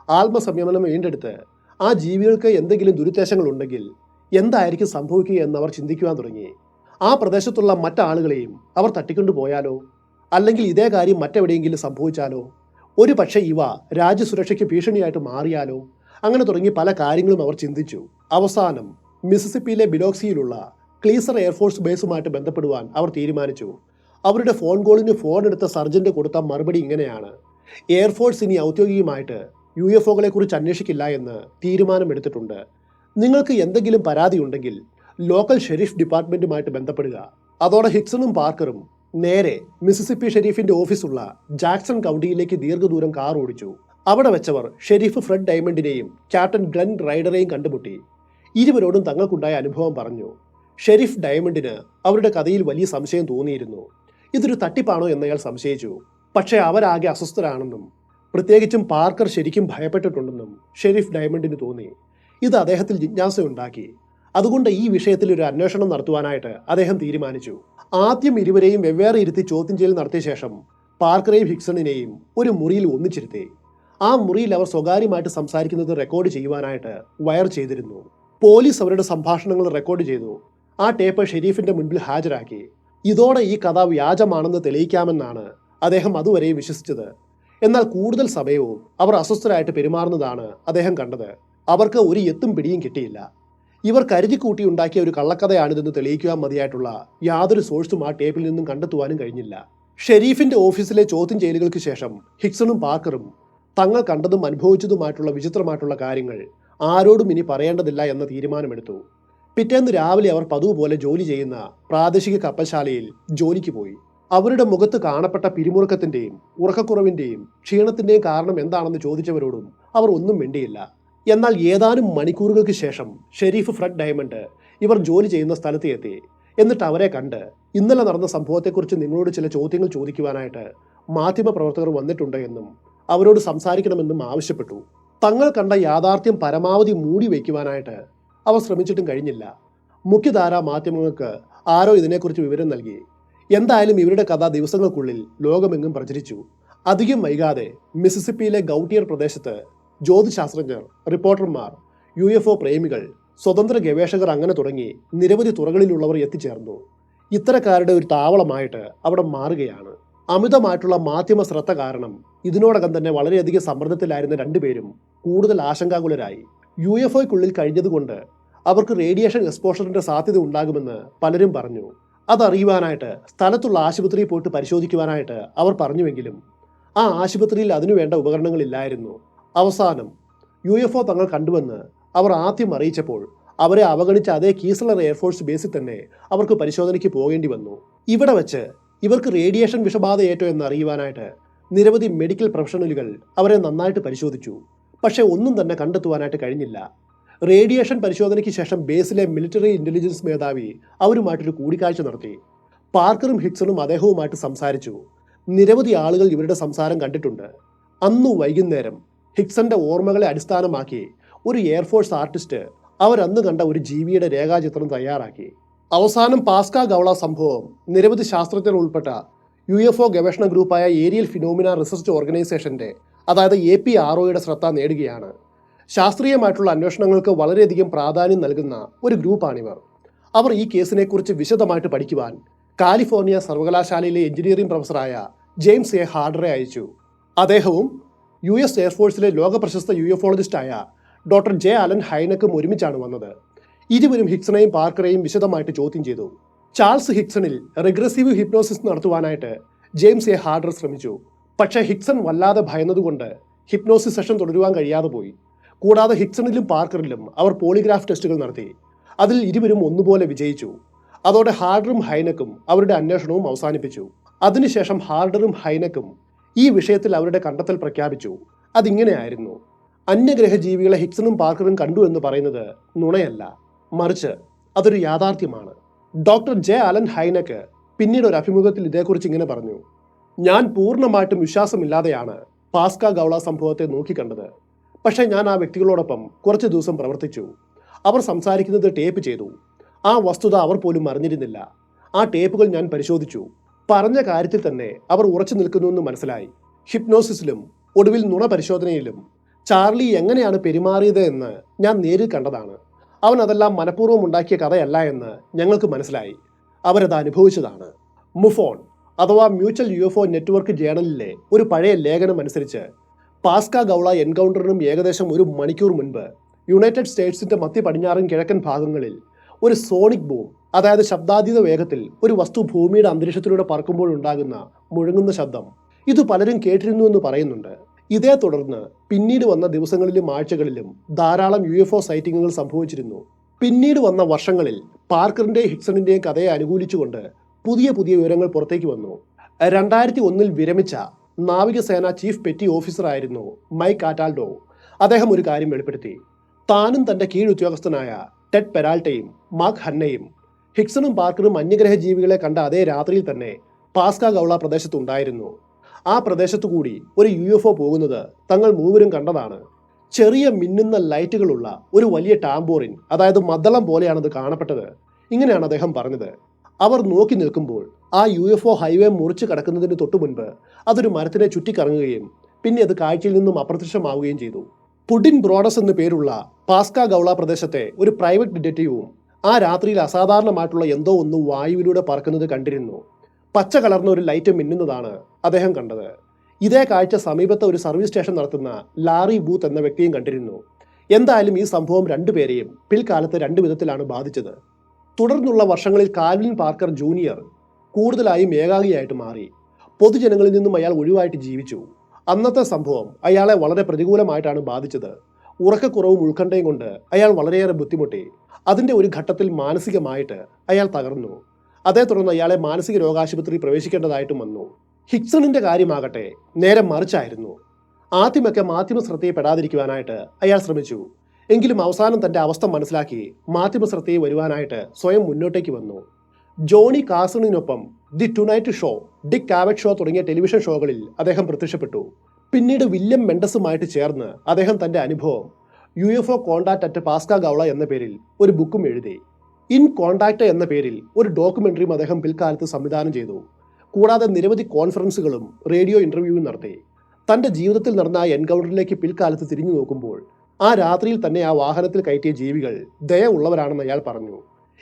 ആത്മസംയമനം വീണ്ടെടുത്ത് ആ ജീവികൾക്ക് എന്തെങ്കിലും ദുരുദ്ദേശങ്ങൾ ഉണ്ടെങ്കിൽ എന്തായിരിക്കും സംഭവിക്കുക എന്നവർ ചിന്തിക്കുവാൻ തുടങ്ങി. ആ പ്രദേശത്തുള്ള മറ്റാളുകളെയും അവർ തട്ടിക്കൊണ്ടുപോയാലോ? അല്ലെങ്കിൽ ഇതേ കാര്യം മറ്റെവിടെയെങ്കിലും സംഭവിച്ചാലോ? ഒരു പക്ഷേ ഇവ രാജ്യസുരക്ഷയ്ക്ക് ഭീഷണിയായിട്ട് മാറിയാലോ? അങ്ങനെ തുടങ്ങി പല കാര്യങ്ങളും അവർ ചിന്തിച്ചു. അവസാനം മിസിസിപ്പിയിലെ ബിലോക്സിയിലുള്ള ക്ലീസർ എയർഫോഴ്സ് ബേസുമായിട്ട് ബന്ധപ്പെടുവാൻ അവർ തീരുമാനിച്ചു. അവരുടെ ഫോൺ കോളിന് ഫോൺ എടുത്ത സർജന്റ് കൊടുത്ത മറുപടി ഇങ്ങനെയാണ്: എയർഫോഴ്സ് ഇനി ഔദ്യോഗികമായിട്ട് UFOകളെ കുറിച്ച് അന്വേഷിക്കില്ല എന്ന് തീരുമാനമെടുത്തിട്ടുണ്ട്. നിങ്ങൾക്ക് എന്തെങ്കിലും പരാതി ഉണ്ടെങ്കിൽ ലോക്കൽ ഷെരീഫ് ഡിപ്പാർട്ട്മെന്റുമായിട്ട് ബന്ധപ്പെടുക. അതോടെ ഹിക്സണും പാർക്കറും നേരെ മിസിസിപ്പി ഷെരീഫിന്റെ ഓഫീസുള്ള ജാക്സൺ കൗണ്ടിയിലേക്ക് ദീർഘദൂരം കാർ ഓടിച്ചു. അവിടെ വെച്ചവർ ഷെരീഫ് ഫ്രെഡ് ഡയമണ്ടിനെയും ക്യാപ്റ്റൻ ഗ്ലെൻ റൈഡറെയും കണ്ടുമുട്ടി. ഇരുവരോടും തങ്ങൾക്കുണ്ടായ അനുഭവം പറഞ്ഞു. ഷെരീഫ് ഡയമണ്ടിന് അവരുടെ കഥയിൽ വലിയ സംശയം തോന്നിയിരുന്നു. ഇതൊരു തട്ടിപ്പാണോ എന്നയാൾ സംശയിച്ചു. പക്ഷേ അവരാകെ അസ്വസ്ഥരാണെന്നും പ്രത്യേകിച്ചും പാർക്കർ ശരിക്കും ഭയപ്പെട്ടിട്ടുണ്ടെന്നും ഷെരീഫ് ഡയമണ്ടിന് തോന്നി. ഇത് അദ്ദേഹത്തിൽ ജിജ്ഞാസയുണ്ടാക്കി. അതുകൊണ്ട് ഈ വിഷയത്തിൽ ഒരു അന്വേഷണം നടത്തുവാനായിട്ട് അദ്ദേഹം തീരുമാനിച്ചു. ആദ്യം ഇരുവരെയും വെവ്വേറെ ഇരുത്തി ചോദ്യം ചെയ്യൽ നടത്തിയ ശേഷം പാർക്കറെയും ഹിക്സണിനെയും ഒരു മുറിയിൽ ഒന്നിച്ചിരുത്തി. ആ മുറിയിൽ അവർ സ്വകാര്യമായിട്ട് സംസാരിക്കുന്നത് റെക്കോർഡ് ചെയ്യുവാനായിട്ട് വയർ ചെയ്തിരുന്നു. പോലീസ് അവരുടെ സംഭാഷണങ്ങൾ റെക്കോർഡ് ചെയ്തു. ആ ടേപ്പ് ഷെരീഫിന്റെ മുൻപിൽ ഹാജരാക്കി. ഇതോടെ ഈ കഥ വ്യാജമാണെന്ന് തെളിയിക്കാമെന്നാണ് അദ്ദേഹം അതുവരെയും വിശ്വസിച്ചത്. എന്നാൽ കൂടുതൽ സമയവും അവർ അസ്വസ്ഥരായിട്ട് പെരുമാറുന്നതാണ് അദ്ദേഹം കണ്ടത്. അവർക്ക് ഒരു എത്തും പിടിയും കിട്ടിയില്ല. ഇവർ കരുതിക്കൂട്ടി ഉണ്ടാക്കിയ ഒരു കള്ളക്കഥയാണിതെന്ന് തെളിയിക്കുവാൻ മതിയായിട്ടുള്ള യാതൊരു സോഴ്സും ആ ടേപ്പിൽ നിന്നും കണ്ടെത്തുവാനും കഴിഞ്ഞില്ല. ഷെരീഫിന്റെ ഓഫീസിലെ ചോദ്യം ചെയ്യലുകൾക്ക് ശേഷം ഹിക്സണും പാർക്കറും തങ്ങൾ കണ്ടതും അനുഭവിച്ചതുമായിട്ടുള്ള വിചിത്രമായിട്ടുള്ള കാര്യങ്ങൾ ആരോടും ഇനി പറയേണ്ടതില്ല എന്ന തീരുമാനമെടുത്തു. പിറ്റേന്ന് രാവിലെ അവർ പതിവ് പോലെ ജോലി ചെയ്യുന്ന പ്രാദേശിക കപ്പൽശാലയിൽ ജോലിക്ക് പോയി. അവരുടെ മുഖത്ത് കാണപ്പെട്ട പിരിമുറുക്കത്തിന്റെയും ഉറക്കക്കുറവിന്റെയും ക്ഷീണത്തിന്റെയും കാരണം എന്താണെന്ന് ചോദിച്ചവരോടും അവർ ഒന്നും മിണ്ടിയില്ല. എന്നാൽ ഏതാനും മണിക്കൂറുകൾക്ക് ശേഷം ഷെരീഫ് ഫ്രെഡ് ഡയമണ്ട് ഇവർ ജോലി ചെയ്യുന്ന സ്ഥലത്ത് എത്തി. എന്നിട്ട് അവരെ കണ്ട് ഇന്നലെ നടന്ന സംഭവത്തെക്കുറിച്ച് നിങ്ങളോട് ചില ചോദ്യങ്ങൾ ചോദിക്കുവാനായിട്ട് മാധ്യമപ്രവർത്തകർ വന്നിട്ടുണ്ട് എന്നും അവരോട് സംസാരിക്കണമെന്നും ആവശ്യപ്പെട്ടു. തങ്ങൾ കണ്ട യാഥാർത്ഥ്യം പരമാവധി മൂടി വയ്ക്കുവാനായിട്ട് അവർ ശ്രമിച്ചിട്ടും കഴിഞ്ഞില്ല. മുഖ്യധാരാ മാധ്യമങ്ങൾക്ക് ആരോ ഇതിനെക്കുറിച്ച് വിവരം നൽകി. എന്തായാലും ഇവരുടെ കഥ ദിവസങ്ങൾക്കുള്ളിൽ ലോകമെങ്ങും പ്രചരിച്ചു. അധികം വൈകാതെ മിസിസിപ്പിയിലെ ഗൗട്ടിയർ പ്രദേശത്ത് ജ്യോതിശാസ്ത്രജ്ഞർ, റിപ്പോർട്ടർമാർ, UFO പ്രേമികൾ, സ്വതന്ത്ര ഗവേഷകർ അങ്ങനെ തുടങ്ങി നിരവധി തുറകളിലുള്ളവർ എത്തിച്ചേർന്നു. ഇത്തരക്കാരുടെ ഒരു താവളമായിട്ട് അവിടെ മാറുകയാണ്. അമിതമായിട്ടുള്ള മാധ്യമ ശ്രദ്ധ കാരണം ഇതിനോടകം തന്നെ വളരെയധികം സമ്മർദ്ദത്തിലായിരുന്ന രണ്ടുപേരും കൂടുതൽ ആശങ്കാകുലരായി. UFOയ്ക്കുള്ളിൽ കഴിഞ്ഞതുകൊണ്ട് അവർക്ക് റേഡിയേഷൻ എക്സ്പോഷറിന്റെ സാധ്യത ഉണ്ടാകുമെന്ന് പലരും പറഞ്ഞു. അതറിയുവാനായിട്ട് സ്ഥലത്തുള്ള ആശുപത്രിയിൽ പോയിട്ട് പരിശോധിക്കുവാനായിട്ട് അവർ പറഞ്ഞുവെങ്കിലും ആ ആശുപത്രിയിൽ അതിനുവേണ്ട ഉപകരണങ്ങളില്ലായിരുന്നു. അവസാനം UFO തങ്ങൾ കണ്ടുവെന്ന് അവർ ആദ്യം അറിയിച്ചപ്പോൾ അവരെ അവഗണിച്ച അതേ കീസ്ലർ എയർഫോഴ്സ് ബേസിൽ തന്നെ അവർക്ക് പരിശോധനയ്ക്ക് പോകേണ്ടി വന്നു. ഇവിടെ വെച്ച് ഇവർക്ക് റേഡിയേഷൻ വിഷബാധയേറ്റോ എന്ന് അറിയുവാനായിട്ട് നിരവധി മെഡിക്കൽ പ്രൊഫഷണലുകൾ അവരെ നന്നായിട്ട് പരിശോധിച്ചു. പക്ഷേ ഒന്നും തന്നെ കണ്ടെത്തുവാനായിട്ട് കഴിഞ്ഞില്ല. റേഡിയേഷൻ പരിശോധനയ്ക്ക് ശേഷം ബേസിലെ മിലിറ്ററി ഇന്റലിജൻസ് മേധാവി അവരുമായിട്ടൊരു കൂടിക്കാഴ്ച നടത്തി. പാർക്കറും ഹിക്സണും അദ്ദേഹവുമായിട്ട് സംസാരിച്ചു. നിരവധി ആളുകൾ ഇവരുടെ സംസാരം കണ്ടിട്ടുണ്ട്. അന്നു വൈകുന്നേരം ഹിക്സന്റെ ഓർമ്മകളെ അടിസ്ഥാനമാക്കി ഒരു എയർഫോഴ്സ് ആർട്ടിസ്റ്റ് അവരന്ന് കണ്ട ഒരു ജീവിയുടെ രേഖാചിത്രം തയ്യാറാക്കി. അവസാനം പാസ്ക ഗൗള സംഭവം നിരവധി ശാസ്ത്രജ്ഞർ ഉൾപ്പെട്ട UFO ഗവേഷണ ഗ്രൂപ്പായ ഏരിയൽ ഫിനോമിന റിസർച്ച് ഓർഗനൈസേഷന്റെ, അതായത് APROയുടെ ശ്രദ്ധ നേടുകയാണ്. ശാസ്ത്രീയമായിട്ടുള്ള അന്വേഷണങ്ങൾക്ക് വളരെയധികം പ്രാധാന്യം നൽകുന്ന ഒരു ഗ്രൂപ്പാണിവർ. അവർ ഈ കേസിനെക്കുറിച്ച് വിശദമായിട്ട് പഠിക്കുവാൻ കാലിഫോർണിയ സർവകലാശാലയിലെ എഞ്ചിനീയറിംഗ് പ്രൊഫസറായ ജെയിംസ് എ ഹാർഡറെ അയച്ചു. അദ്ദേഹവും US എയർഫോഴ്സിലെ ലോകപ്രശസ്ത UFOളജിസ്റ്റായ ഡോക്ടർ ജെ അലൻ ഹൈനക്കും ഒരുമിച്ചാണ് വന്നത്. ഇരുവരും ഹിക്സണെയും പാർക്കറെയും വിശദമായിട്ട് ചോദ്യം ചെയ്തു. ചാൾസ് ഹിക്സണിൽ റിഗ്രസീവ് ഹിപ്നോസിസ് നടത്തുവാനായിട്ട് ജെയിംസ് എ ഹാർഡർ ശ്രമിച്ചു. പക്ഷേ ഹിക്സൺ വല്ലാതെ ഭയന്നതുകൊണ്ട് ഹിപ്നോസിസ് സെഷൻ തുടരുവാൻ കഴിയാതെ പോയി. കൂടാതെ ഹിക്സണിലും പാർക്കറിലും അവർ പോളിഗ്രാഫ് ടെസ്റ്റുകൾ നടത്തി. അതിൽ ഇരുവരും ഒന്നുപോലെ വിജയിച്ചു. അതോടെ ഹാർഡറും ഹൈനക്കും അവരുടെ അന്വേഷണവും അവസാനിപ്പിച്ചു. അതിനുശേഷം ഹാർഡറും ഹൈനക്കും ഈ വിഷയത്തിൽ അവരുടെ കണ്ടെത്തൽ പ്രഖ്യാപിച്ചു. അതിങ്ങനെയായിരുന്നു: അന്യഗ്രഹ ജീവികളെ ഹിക്സണും പാർക്കറും കണ്ടു എന്ന് പറയുന്നത് നുണയല്ല, മറിച്ച് അതൊരു യാഥാർത്ഥ്യമാണ്. ഡോക്ടർ ജെ അലൻ ഹൈനക്ക് പിന്നീട് ഒരു അഭിമുഖത്തിൽ ഇതേക്കുറിച്ച് ഇങ്ങനെ പറഞ്ഞു: ഞാൻ പൂർണ്ണമായിട്ടും വിശ്വാസമില്ലാതെയാണ് പാസ്ക ഗൗള സംഭവത്തെ നോക്കിക്കണ്ടത്. പക്ഷേ ഞാൻ ആ വ്യക്തികളോടൊപ്പം കുറച്ച് ദിവസം പ്രവർത്തിച്ചു. അവർ സംസാരിക്കുന്നത് ടേപ്പ് ചെയ്തു. ആ വസ്തുത അവർ പോലും അറിഞ്ഞിരുന്നില്ല. ആ ടേപ്പുകൾ ഞാൻ പരിശോധിച്ചു. പറഞ്ഞ കാര്യത്തിൽ തന്നെ അവർ ഉറച്ചു നിൽക്കുന്നുവെന്ന് മനസ്സിലായി. ഹിപ്നോസിസിലും ഒടുവിൽ നുണ പരിശോധനയിലും ചാർലി എങ്ങനെയാണ് പെരുമാറിയത് എന്ന് ഞാൻ നേരിൽ കണ്ടതാണ്. അവൻ അതെല്ലാം മനഃപൂർവ്വം ഉണ്ടാക്കിയ കഥയല്ല എന്ന് ഞങ്ങൾക്ക് മനസ്സിലായി. അവരത് അനുഭവിച്ചതാണ്. മുഫോൺ അഥവാ മ്യൂച്വൽ UFO നെറ്റ്വർക്ക് ജേണലിലെ ഒരു പഴയ ലേഖനം അനുസരിച്ച് പാസ്ക ഗൗള എൻകൗണ്ടറിനും ഏകദേശം 1 മണിക്കൂർ മുൻപ് യുണൈറ്റഡ് സ്റ്റേറ്റ്സിന്റെ മധ്യ പടിഞ്ഞാറൻ കിഴക്കൻ ഭാഗങ്ങളിൽ ഒരു സോണിക് ബൂം അതായത് ശബ്ദാതീത വേഗത്തിൽ ഒരു വസ്തു ഭൂമിയുടെ അന്തരീക്ഷത്തിലൂടെ പറക്കുമ്പോഴുണ്ടാകുന്ന മുഴങ്ങുന്ന ശബ്ദം. ഇത് പലരും കേട്ടിരുന്നു എന്ന് പറയുന്നുണ്ട്. ഇതേ തുടർന്ന് പിന്നീട് വന്ന ദിവസങ്ങളിലും ആഴ്ചകളിലും ധാരാളം UFO സൈറ്റിങ്ങുകൾ സംഭവിച്ചിരുന്നു. പിന്നീട് വന്ന വർഷങ്ങളിൽ പാർക്കറിന്റെയും ഹിക്സണിന്റെയും കഥയെ അനുകൂലിച്ചുകൊണ്ട് പുതിയ പുതിയ വിവരങ്ങൾ പുറത്തേക്ക് വന്നു. 2001 വിരമിച്ച നാവികസേന ചീഫ് പെറ്റി ഓഫീസറായിരുന്നു മൈക്ക് കാറ്റാൽഡോ. അദ്ദേഹം ഒരു കാര്യം വെളിപ്പെടുത്തി. താനും തന്റെ കീഴുദ്യോഗസ്ഥനായ ടെഡ് പെരാൾട്ടയും മാർക്ക് ഹന്നയും ഹിക്സണും പാർക്കറും അന്യഗ്രഹ ജീവികളെ കണ്ട അതേ രാത്രിയിൽ തന്നെ പാസ്ക ഗൗള പ്രദേശത്തുണ്ടായിരുന്നു. ആ പ്രദേശത്തുകൂടി ഒരു UFO പോകുന്നത് തങ്ങൾ മൂവരും കണ്ടതാണ്. ചെറിയ മിന്നുന്ന ലൈറ്റുകളുള്ള ഒരു വലിയ ടാംബോറിൻ, അതായത് മദ്ദളം പോലെയാണത് കാണപ്പെട്ടത്. ഇങ്ങനെയാണ് അദ്ദേഹം പറഞ്ഞത്. അവർ നോക്കി നിൽക്കുമ്പോൾ ആ UFO ഹൈവേ മുറിച്ച് കടക്കുന്നതിന് തൊട്ടു മുൻപ് അതൊരു മരത്തിനെ ചുറ്റിക്കറങ്ങുകയും പിന്നെ അത് കാഴ്ചയിൽ നിന്നും അപ്രത്യക്ഷമാവുകയും ചെയ്തു. പുഡിൻ ബ്രോഡസ് എന്നു പേരുള്ള പാസ്ക ഗൗള പ്രദേശത്തെ ഒരു പ്രൈവറ്റ് ഡിറ്റക്റ്റീവും ആ രാത്രിയിൽ അസാധാരണമായിട്ടുള്ള എന്തോ ഒന്ന് വായുവിലൂടെ പറക്കുന്നത് കണ്ടിരുന്നു. പച്ച കലർന്ന ഒരു ലൈറ്റ് മിന്നുന്നതാണ് അദ്ദേഹം കണ്ടത്. ഇതേ കാഴ്ച സമീപത്തെ ഒരു സർവീസ് സ്റ്റേഷൻ നടത്തുന്ന ലാറി ബൂത്ത് എന്ന വ്യക്തിയും കണ്ടിരുന്നു. എന്തായാലും ഈ സംഭവം രണ്ടുപേരെയും പിൽക്കാലത്ത് രണ്ടു വിധത്തിലാണ് ബാധിച്ചത്. തുടർന്നുള്ള വർഷങ്ങളിൽ കാൽവിൻ പാർക്കർ ജൂനിയർ കൂടുതലായും ഏകാഗിയായിട്ട് മാറി. പൊതുജനങ്ങളിൽ നിന്നും അയാൾ ഒഴിവായിട്ട് ജീവിച്ചു. അന്നത്തെ സംഭവം അയാളെ വളരെ പ്രതികൂലമായിട്ടാണ് ബാധിച്ചത്. ഉറക്കക്കുറവും ഉത്കണ്ഠയും കൊണ്ട് അയാൾ വളരെയേറെ ബുദ്ധിമുട്ടി. അതിൻ്റെ ഒരു ഘട്ടത്തിൽ മാനസികമായിട്ട് അയാൾ തകർന്നു. അതേ തുടർന്ന് അയാളെ മാനസിക രോഗാശുപത്രിയിൽ പ്രവേശിക്കേണ്ടതായിട്ടും വന്നു. ഹിക്സണിന്റെ കാര്യമാകട്ടെ നേരെ മറിച്ചായിരുന്നു. ആദ്യമൊക്കെ മാധ്യമ ശ്രദ്ധയിൽപ്പെടാതിരിക്കുവാനായിട്ട് അയാൾ ശ്രമിച്ചു. എങ്കിലും അവസാനം തന്റെ അവസ്ഥ മനസ്സിലാക്കി മാധ്യമ ശ്രദ്ധയിൽ വരുവാനായിട്ട് സ്വയം മുന്നോട്ടേക്ക് വന്നു. ജോണി കാർസണിനൊപ്പം the tonight show, Dick Cavett show തുടങ്ങിയ ടെലിവിഷൻ ഷോകളിൽ അദ്ദേഹം പ്രത്യക്ഷപ്പെട്ടു. പിന്നീട് വില്യം മെൻഡസുമായിട്ട് ചേർന്ന് അദ്ദേഹം തന്റെ അനുഭവം UFO contact at Pascha Gaula എന്ന പേരിൽ ഒരു ബുക്കും എഴുതി. ഇൻ കോണ്ടാക്ട് എന്ന പേരിൽ ഒരു ഡോക്യുമെന്ററിയും അദ്ദേഹം പിൽക്കാലത്ത് സംവിധാനം ചെയ്തു. കൂടാതെ നിരവധി കോൺഫറൻസുകളും റേഡിയോ ഇന്റർവ്യൂവും നടത്തി. തന്റെ ജീവിതത്തിൽ നടന്ന ആ എൻകൗണ്ടറിലേക്ക് പിൽക്കാലത്ത് തിരിഞ്ഞു നോക്കുമ്പോൾ ആ രാത്രിയിൽ തന്നെ ആ വാഹനത്തിൽ കയറ്റിയ ജീവികൾ ദയ ഉള്ളവരാണെന്ന് അയാൾ പറഞ്ഞു.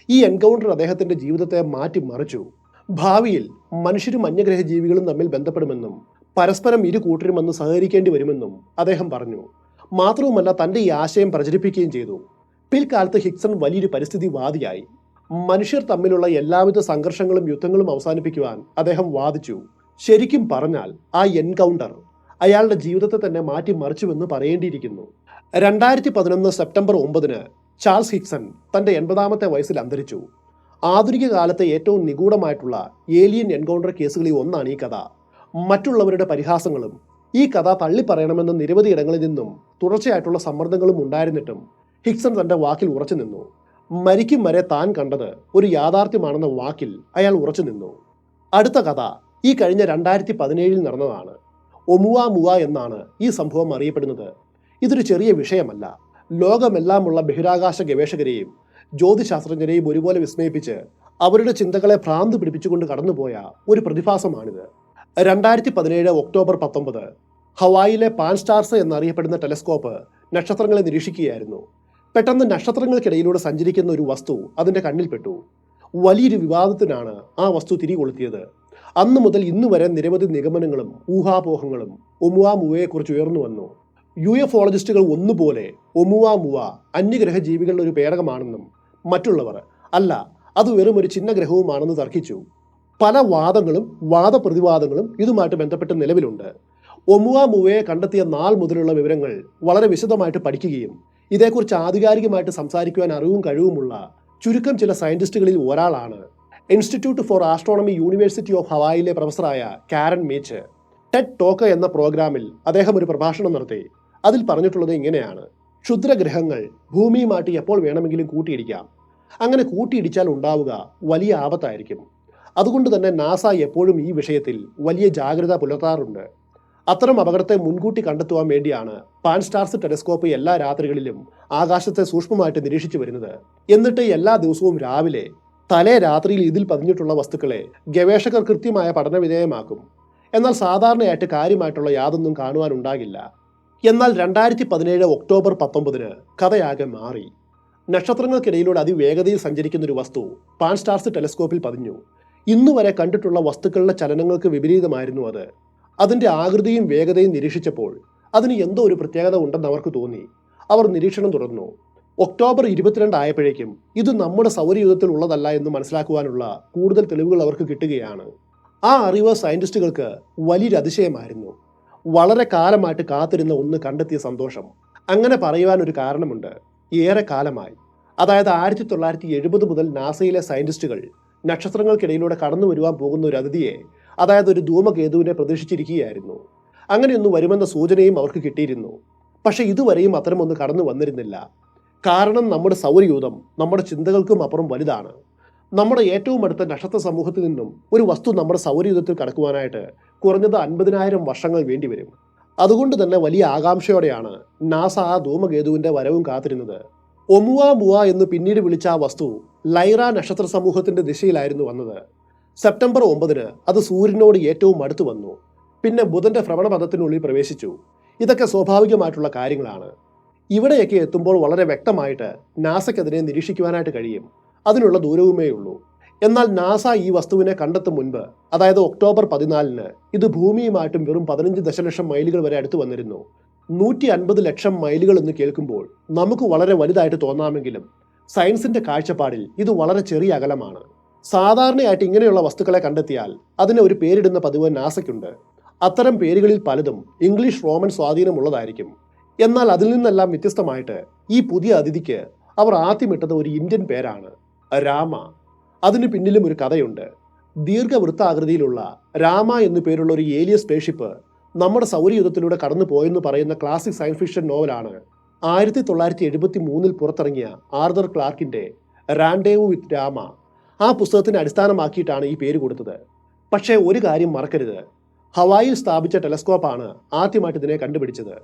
ഈ എൻകൗണ്ടർ അദ്ദേഹത്തിന്റെ ജീവിതത്തെ മാറ്റിമറിച്ചു. ഭാവിയിൽ മനുഷ്യരും അന്യഗ്രഹ ജീവികളും തമ്മിൽ ബന്ധപ്പെടുമെന്നും പരസ്പരം ഇരു കൂട്ടരും അന്ന് സഹകരിക്കേണ്ടി വരുമെന്നും അദ്ദേഹം പറഞ്ഞു. മാത്രവുമല്ല തന്റെ ഈ ആശയം പ്രചരിപ്പിക്കുകയും ചെയ്തു. പിൽക്കാലത്ത് ഹിക്സൺ വലിയൊരു പരിസ്ഥിതിവാദിയായി. മനുഷ്യർ തമ്മിലുള്ള എല്ലാവിധ സംഘർഷങ്ങളും യുദ്ധങ്ങളും അവസാനിപ്പിക്കുവാൻ അദ്ദേഹം വാദിച്ചു. ശരിക്കും പറഞ്ഞാൽ ആ എൻകൗണ്ടർ അയാളുടെ ജീവിതത്തെ തന്നെ മാറ്റിമറിച്ചുവെന്ന് പറയേണ്ടിയിരിക്കുന്നു. 2011 സെപ്റ്റംബർ 9 ചാൾസ് ഹിക്സൺ തന്റെ 80ാമത്തെ വയസ്സിൽ അന്തരിച്ചു. ആധുനിക കാലത്തെ ഏറ്റവും നിഗൂഢമായിട്ടുള്ള ഏലിയൻ എൻകൗണ്ടർ കേസുകളിൽ ഒന്നാണ് ഈ കഥ. മറ്റുള്ളവരുടെ പരിഹാസങ്ങളും ഈ കഥ തള്ളിപ്പറയണമെന്ന് നിരവധി ഇടങ്ങളിൽ നിന്നും തുടർച്ചയായിട്ടുള്ള സമ്മർദ്ദങ്ങളും ഉണ്ടായിരുന്നിട്ടും ഹിക്സൺ തന്റെ വാക്കിൽ ഉറച്ചു നിന്നു. മരിക്കും വരെ താൻ കണ്ടത് ഒരു യാഥാർത്ഥ്യമാണെന്ന വാക്കിൽ അയാൾ ഉറച്ചു നിന്നു. അടുത്ത കഥ ഈ കഴിഞ്ഞ 2017 നടന്നതാണ്. ഒമുവ മുവ എന്നാണ് ഈ സംഭവം അറിയപ്പെടുന്നത്. ഇതൊരു ചെറിയ വിഷയമല്ല. ലോകമെല്ലാമുള്ള ബഹിരാകാശ ഗവേഷകരെയും ജ്യോതിശാസ്ത്രജ്ഞരെയും ഒരുപോലെ വിസ്മയിപ്പിച്ച് അവരുടെ ചിന്തകളെ ഭ്രാന്ത് പിടിപ്പിച്ചുകൊണ്ട് കടന്നുപോയ ഒരു പ്രതിഭാസമാണിത്. 2017 ഒക്ടോബർ 19 ഹവായിലെ പാൻ സ്റ്റാർസ് എന്നറിയപ്പെടുന്ന ടെലസ്കോപ്പ് നക്ഷത്രങ്ങളെ നിരീക്ഷിക്കുകയായിരുന്നു. പെട്ടെന്ന് നക്ഷത്രങ്ങൾക്കിടയിലൂടെ സഞ്ചരിക്കുന്ന ഒരു വസ്തു അതിന്റെ കണ്ണിൽപ്പെട്ടു. വലിയൊരു വിവാദത്തിനാണ് ആ വസ്തു തിരികൊളുത്തിയത്. അന്നു മുതൽ ഇന്നു വരെ നിരവധി നിഗമനങ്ങളും ഊഹാപോഹങ്ങളും ഒമുവ മുവയെക്കുറിച്ച് ഉയർന്നു വന്നു. UFOളജിസ്റ്റുകൾ ഒന്നുപോലെ ഒമുവ മുവ അന്യഗ്രഹ ജീവികളുടെ ഒരു പേടകമാണെന്നും മറ്റുള്ളവർ അല്ല, അത് വെറും ഒരു ചിഹ്ന ഗ്രഹവുമാണെന്ന് തർക്കിച്ചു. പല വാദങ്ങളും വാദപ്രതിവാദങ്ങളും ഇതുമായിട്ട് ബന്ധപ്പെട്ട് നിലവിലുണ്ട്. ഒമുവ മുവയെ കണ്ടെത്തിയ നാൾ മുതലുള്ള വിവരങ്ങൾ വളരെ വിശദമായിട്ട് പഠിക്കുകയും ഇതേക്കുറിച്ച് ആധികാരികമായിട്ട് സംസാരിക്കുവാൻ അറിവും കഴിവുമുള്ള ചുരുക്കം ചില സയന്റിസ്റ്റുകളിൽ ഒരാളാണ് institute for astronomy university of ഹവായിലെ പ്രൊഫസറായ കാരൻ മീച്ച്. ടെഡ് ടോക്ക് എന്ന പ്രോഗ്രാമിൽ അദ്ദേഹം ഒരു പ്രഭാഷണം നടത്തി. അതിൽ പറഞ്ഞിട്ടുള്ളത് ഇങ്ങനെയാണ്: ക്ഷുദ്രഗ്രഹങ്ങൾ ഭൂമിയുമായിട്ട് എപ്പോൾ വേണമെങ്കിലും കൂട്ടിയിടിക്കാം. അങ്ങനെ കൂട്ടിയിടിച്ചാൽ ഉണ്ടാവുക വലിയ ആപത്തായിരിക്കും. അതുകൊണ്ട് തന്നെ നാസ എപ്പോഴും ഈ വിഷയത്തിൽ വലിയ ജാഗ്രത പുലർത്താറുണ്ട്. അത്തരം അപകടത്തെ മുൻകൂട്ടി കണ്ടെത്തുവാൻ വേണ്ടിയാണ് പാൻ സ്റ്റാർസ് ടെലസ്കോപ്പ് എല്ലാ രാത്രികളിലും ആകാശത്തെ സൂക്ഷ്മമായിട്ട് നിരീക്ഷിച്ചു വരുന്നത്. എന്നിട്ട് എല്ലാ ദിവസവും രാവിലെ തലേ രാത്രിയിൽ ഇതിൽ പതിഞ്ഞിട്ടുള്ള വസ്തുക്കളെ ഗവേഷകർ കൃത്യമായ പഠനവിധേയമാക്കും. എന്നാൽ സാധാരണയായിട്ട് കാര്യമായിട്ടുള്ള യാതൊന്നും കാണുവാനുണ്ടാകില്ല. എന്നാൽ 2017 ഒക്ടോബർ 19 കഥയാകെ മാറി. നക്ഷത്രങ്ങൾക്കിടയിലൂടെ അതിവേഗതയിൽ സഞ്ചരിക്കുന്ന ഒരു വസ്തു പാൻ സ്റ്റാർസ് ടെലസ്കോപ്പിൽ പതിഞ്ഞു. ഇന്നുവരെ കണ്ടിട്ടുള്ള വസ്തുക്കളുടെ ചലനങ്ങൾക്ക് വിപരീതമായിരുന്നു അത്. അതിൻ്റെ ആകൃതിയും വേഗതയും നിരീക്ഷിച്ചപ്പോൾ അതിന് എന്തോ ഒരു പ്രത്യേകത ഉണ്ടെന്ന് അവർക്ക് തോന്നി. അവർ നിരീക്ഷണം തുടർന്നു. ഒക്ടോബർ 22 ആയപ്പോഴേക്കും ഇത് നമ്മുടെ സൗരയൂഥത്തിൽ ഉള്ളതല്ല എന്ന് മനസ്സിലാക്കുവാനുള്ള കൂടുതൽ തെളിവുകൾ അവർക്ക് കിട്ടുകയാണ്. ആ അറിവ് സയന്റിസ്റ്റുകൾക്ക് വലിയൊരു അതിശയമായിരുന്നു. വളരെ കാലമായിട്ട് കാത്തിരുന്ന ഒന്ന് കണ്ടെത്തിയ സന്തോഷം. അങ്ങനെ പറയുവാൻ ഒരു കാരണമുണ്ട്. ഏറെ കാലമായി, അതായത് 1970 മുതൽ നാസയിലെ സയന്റിസ്റ്റുകൾ നക്ഷത്രങ്ങൾക്കിടയിലൂടെ കടന്നു വരുവാൻ പോകുന്ന ഒരു അതിഥിയെ, അതായത് ഒരു ധൂമകേതുവിനെ പ്രതീക്ഷിച്ചിരിക്കുകയായിരുന്നു. അങ്ങനെയൊന്ന് വരുമെന്ന സൂചനയും അവർക്ക് കിട്ടിയിരുന്നു. പക്ഷെ ഇതുവരെയും അത്തരമൊന്ന് കടന്നു വന്നിരുന്നില്ല. കാരണം നമ്മുടെ സൗരയൂഥം നമ്മുടെ ചിന്തകൾക്കും അപ്പുറം വലുതാണ്. നമ്മുടെ ഏറ്റവും അടുത്ത നക്ഷത്ര സമൂഹത്തിൽ നിന്നും ഒരു വസ്തു നമ്മുടെ സൗരയൂഥത്തിൽ കടക്കുവാനായിട്ട് കുറഞ്ഞത് 50,000 വർഷങ്ങൾ വേണ്ടിവരും. അതുകൊണ്ട് തന്നെ വലിയ ആകാംക്ഷയോടെയാണ് നാസ ആ ധൂമകേതുവിന്റെ വരവും കാത്തിരുന്നത്. ഒമുവ മുവ എന്ന് പിന്നീട് വിളിച്ച ആ വസ്തു ലൈറ നക്ഷത്ര സമൂഹത്തിന്റെ ദിശയിലായിരുന്നു വന്നത്. സെപ്റ്റംബർ 9 അത് സൂര്യനോട് ഏറ്റവും അടുത്ത് വന്നു. പിന്നെ ബുധന്റെ ഭ്രമണപഥത്തിനുള്ളിൽ പ്രവേശിച്ചു. ഇതൊക്കെ സ്വാഭാവികമായിട്ടുള്ള കാര്യങ്ങളാണ്. ഇവിടെയൊക്കെ എത്തുമ്പോൾ വളരെ വ്യക്തമായിട്ട് നാസയ്ക്ക് അതിനെ നിരീക്ഷിക്കുവാനായിട്ട് കഴിയും. അതിനുള്ള ദൂരവുമേ ഉള്ളൂ. എന്നാൽ നാസ ഈ വസ്തുവിനെ കണ്ടെത്തും മുൻപ്, അതായത് ഒക്ടോബർ 14 ഇത് ഭൂമിയുമായിട്ടും വെറും 15 ദശലക്ഷം മൈലുകൾ വരെ അടുത്ത് വന്നിരുന്നു. 150 ലക്ഷം മൈലുകൾ എന്ന് കേൾക്കുമ്പോൾ നമുക്ക് വളരെ വലുതായിട്ട് തോന്നാമെങ്കിലും സയൻസിന്റെ കാഴ്ചപ്പാടിൽ ഇത് വളരെ ചെറിയ അകലമാണ്. സാധാരണയായിട്ട് ഇങ്ങനെയുള്ള വസ്തുക്കളെ കണ്ടെത്തിയാൽ അതിന് ഒരു പേരിടുന്ന പതിവ് നാസയ്ക്കുണ്ട്. അത്തരം പേരുകളിൽ പലതും ഇംഗ്ലീഷ് റോമൻ സ്വാധീനമുള്ളതായിരിക്കും. എന്നാൽ അതിൽ നിന്നെല്ലാം വ്യത്യസ്തമായിട്ട് ഈ പുതിയ അതിഥിക്ക് അവർ ആദ്യമിട്ടത് ഒരു ഇന്ത്യൻ പേരാണ്, രാമ. അതിന് പിന്നിലും ഒരു കഥയുണ്ട്. ദീർഘവൃത്താകൃതിയിലുള്ള രാമ എന്നു പേരുള്ള ഒരു ഏലിയൻ സ്പേസ്ഷിപ്പ് നമ്മുടെ സൗരയൂഥത്തിലൂടെ കടന്നു പോയെന്ന് പറയുന്ന ക്ലാസിക് സയൻസ് ഫിക്ഷൻ നോവലാണ് 1973 പുറത്തിറങ്ങിയ ആർതർ ക്ലാർക്കിന്റെ റാൻഡേവു വിത്ത് രാമ. ആ പുസ്തകത്തിനെ അടിസ്ഥാനമാക്കിയിട്ടാണ് ഈ പേര് കൊടുത്തത്. പക്ഷേ ഒരു കാര്യം മറക്കരുത്, ഹവായിൽ സ്ഥാപിച്ച ടെലസ്കോപ്പാണ് ആദ്യമായിട്ട് ഇതിനെ കണ്ടുപിടിച്ചത്.